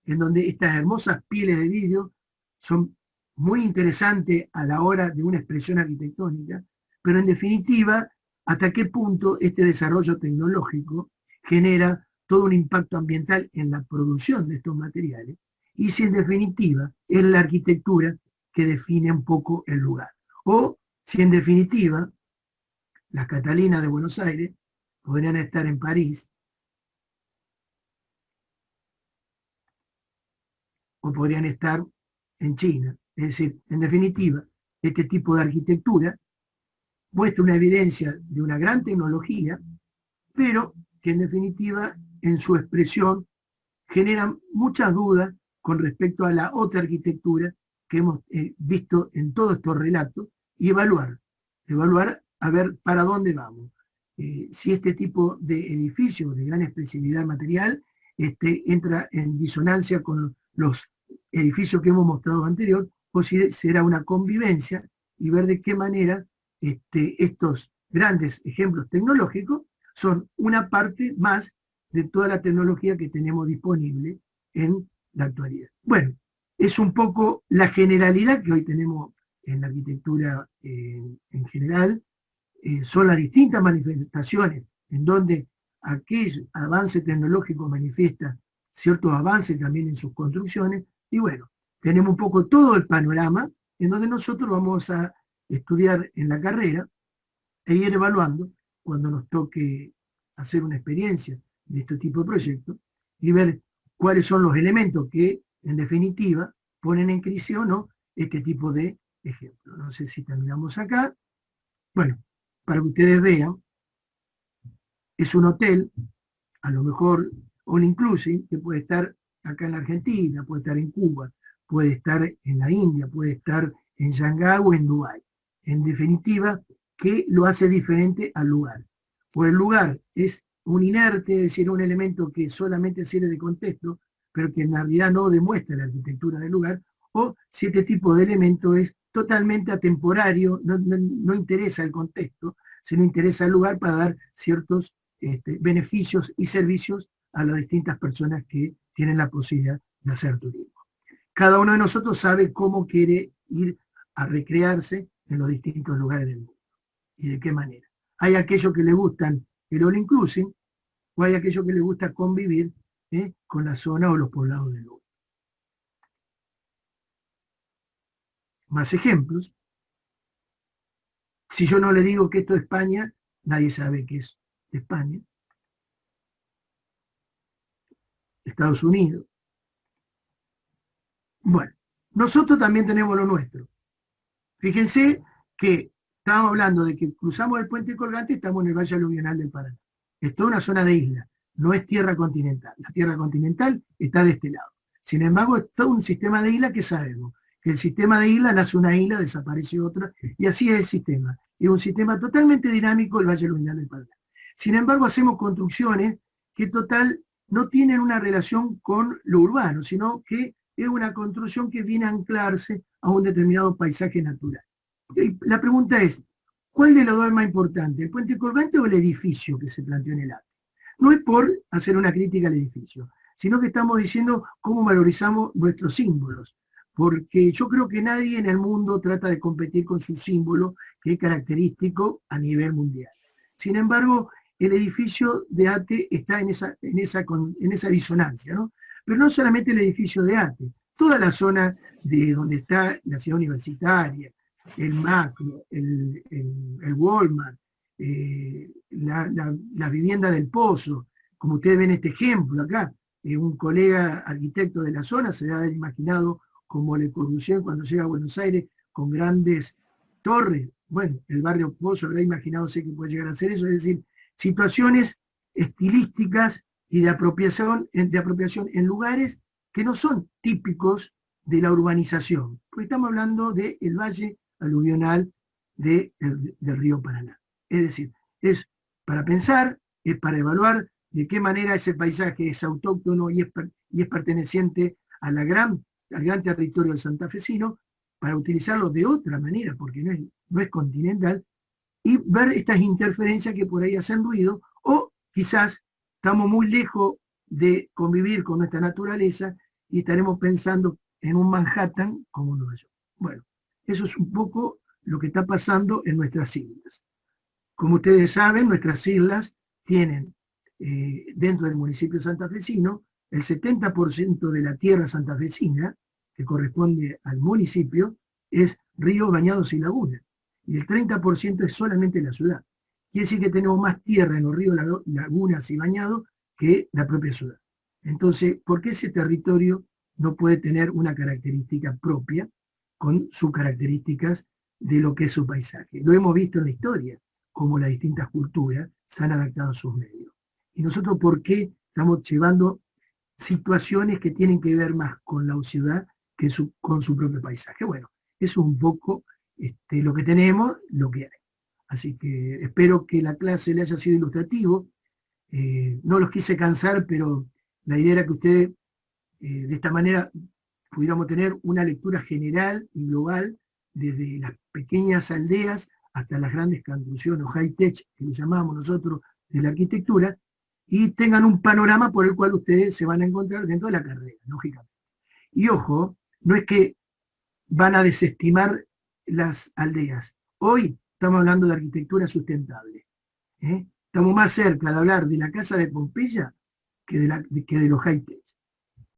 en donde estas hermosas pieles de vidrio son muy interesantes a la hora de una expresión arquitectónica, pero en definitiva, hasta qué punto este desarrollo tecnológico genera todo un impacto ambiental en la producción de estos materiales, y si en definitiva es la arquitectura que define un poco el lugar. O si en definitiva las Catalinas de Buenos Aires podrían estar en París, o podrían estar en China. Es decir, en definitiva, este tipo de arquitectura muestra una evidencia de una gran tecnología, pero que en definitiva en su expresión generan muchas dudas con respecto a la otra arquitectura que hemos visto en todos estos relatos, y evaluar a ver para dónde vamos. Si este tipo de edificios de gran expresividad material entra en disonancia con los edificios que hemos mostrado anterior, o si será una convivencia, y ver de qué manera estos grandes ejemplos tecnológicos son una parte más de toda la tecnología que tenemos disponible en la actualidad. Bueno, es un poco la generalidad que hoy tenemos en la arquitectura en general. Son las distintas manifestaciones en donde aquel avance tecnológico manifiesta ciertos avances también en sus construcciones, y bueno, tenemos un poco todo el panorama en donde nosotros vamos a estudiar en la carrera e ir evaluando cuando nos toque hacer una experiencia de este tipo de proyectos y ver cuáles son los elementos que, en definitiva, ponen en crisis o no este tipo de ejemplos. No sé si terminamos acá. Bueno, para que ustedes vean, es un hotel, a lo mejor all inclusive, que puede estar acá en la Argentina, puede estar en Cuba, puede estar en la India, puede estar en Shanghái o en Dubái. En definitiva, ¿qué lo hace diferente al lugar? Pues el lugar es un inerte, es decir, un elemento que solamente sirve de contexto, pero que en realidad no demuestra la arquitectura del lugar, o si este tipo de elemento es totalmente atemporario, no interesa el contexto, sino interesa el lugar para dar ciertos beneficios y servicios a las distintas personas que tienen la posibilidad de hacer turismo. Cada uno de nosotros sabe cómo quiere ir a recrearse en los distintos lugares del mundo y de qué manera. Hay aquellos que le gustan el all inclusive, o hay aquellos que les gusta convivir con la zona o los poblados del lugar. Más ejemplos. Si yo no le digo que esto es España, nadie sabe que es España. Estados Unidos. Bueno, nosotros también tenemos lo nuestro. Fíjense que estábamos hablando de que cruzamos el puente colgante y estamos en el Valle Aluvional del Paraná. Es toda una zona de isla, no es tierra continental. La tierra continental está de este lado. Sin embargo, es todo un sistema de islas que sabemos. Que el sistema de isla nace una isla, desaparece otra, y así es el sistema. Es un sistema totalmente dinámico el Valle Aluvional del Paraná. Sin embargo, hacemos construcciones que total no tienen una relación con lo urbano, sino que es una construcción que viene a anclarse a un determinado paisaje natural. Y la pregunta es, ¿cuál de los dos es más importante, el puente colgante o el edificio que se planteó en el acto? No es por hacer una crítica al edificio, sino que estamos diciendo cómo valorizamos nuestros símbolos, porque yo creo que nadie en el mundo trata de competir con su símbolo, que es característico a nivel mundial. Sin embargo, el edificio de ATE está en esa disonancia, ¿no? Pero no solamente el edificio de ATE, toda la zona de donde está la ciudad universitaria, el Macro, el Walmart, la vivienda del Pozo, como ustedes ven este ejemplo acá, un colega arquitecto de la zona se debe haber imaginado como Le Corbusier cuando llega a Buenos Aires con grandes torres, bueno, el barrio Pozo habrá imaginado que puede llegar a ser eso, es decir, situaciones estilísticas y de apropiación en lugares que no son típicos de la urbanización, porque estamos hablando del valle aluvional del río Paraná. Es decir, es para pensar, es para evaluar de qué manera ese paisaje es autóctono y es perteneciente al gran territorio del santafesino, para utilizarlo de otra manera, porque no es continental, y ver estas interferencias que por ahí hacen ruido, o quizás estamos muy lejos de convivir con nuestra naturaleza y estaremos pensando en un Manhattan como Nueva York. Bueno, eso es un poco lo que está pasando en nuestras islas. Como ustedes saben, nuestras islas tienen, dentro del municipio santafesino, el 70% de la tierra santafesina, que corresponde al municipio, es ríos, bañados y lagunas. Y el 30% es solamente la ciudad. Quiere decir que tenemos más tierra en los ríos, lagunas y bañados que la propia ciudad. Entonces, ¿por qué ese territorio no puede tener una característica propia con sus características de lo que es su paisaje? Lo hemos visto en la historia, cómo las distintas culturas se han adaptado a sus medios. Y nosotros, ¿por qué estamos llevando situaciones que tienen que ver más con la ciudad que con su propio paisaje? Bueno, eso es un poco lo que tenemos, lo que hay. Así que espero que la clase le haya sido ilustrativo. No los quise cansar, pero la idea era que ustedes de esta manera pudiéramos tener una lectura general y global desde las pequeñas aldeas hasta las grandes construcciones, o high-tech, que le llamamos nosotros, de la arquitectura, y tengan un panorama por el cual ustedes se van a encontrar dentro de la carrera, lógicamente. Y ojo, no es que van a desestimar las aldeas. Hoy estamos hablando de arquitectura sustentable. Estamos más cerca de hablar de la casa de Pompeya que de los high-tech.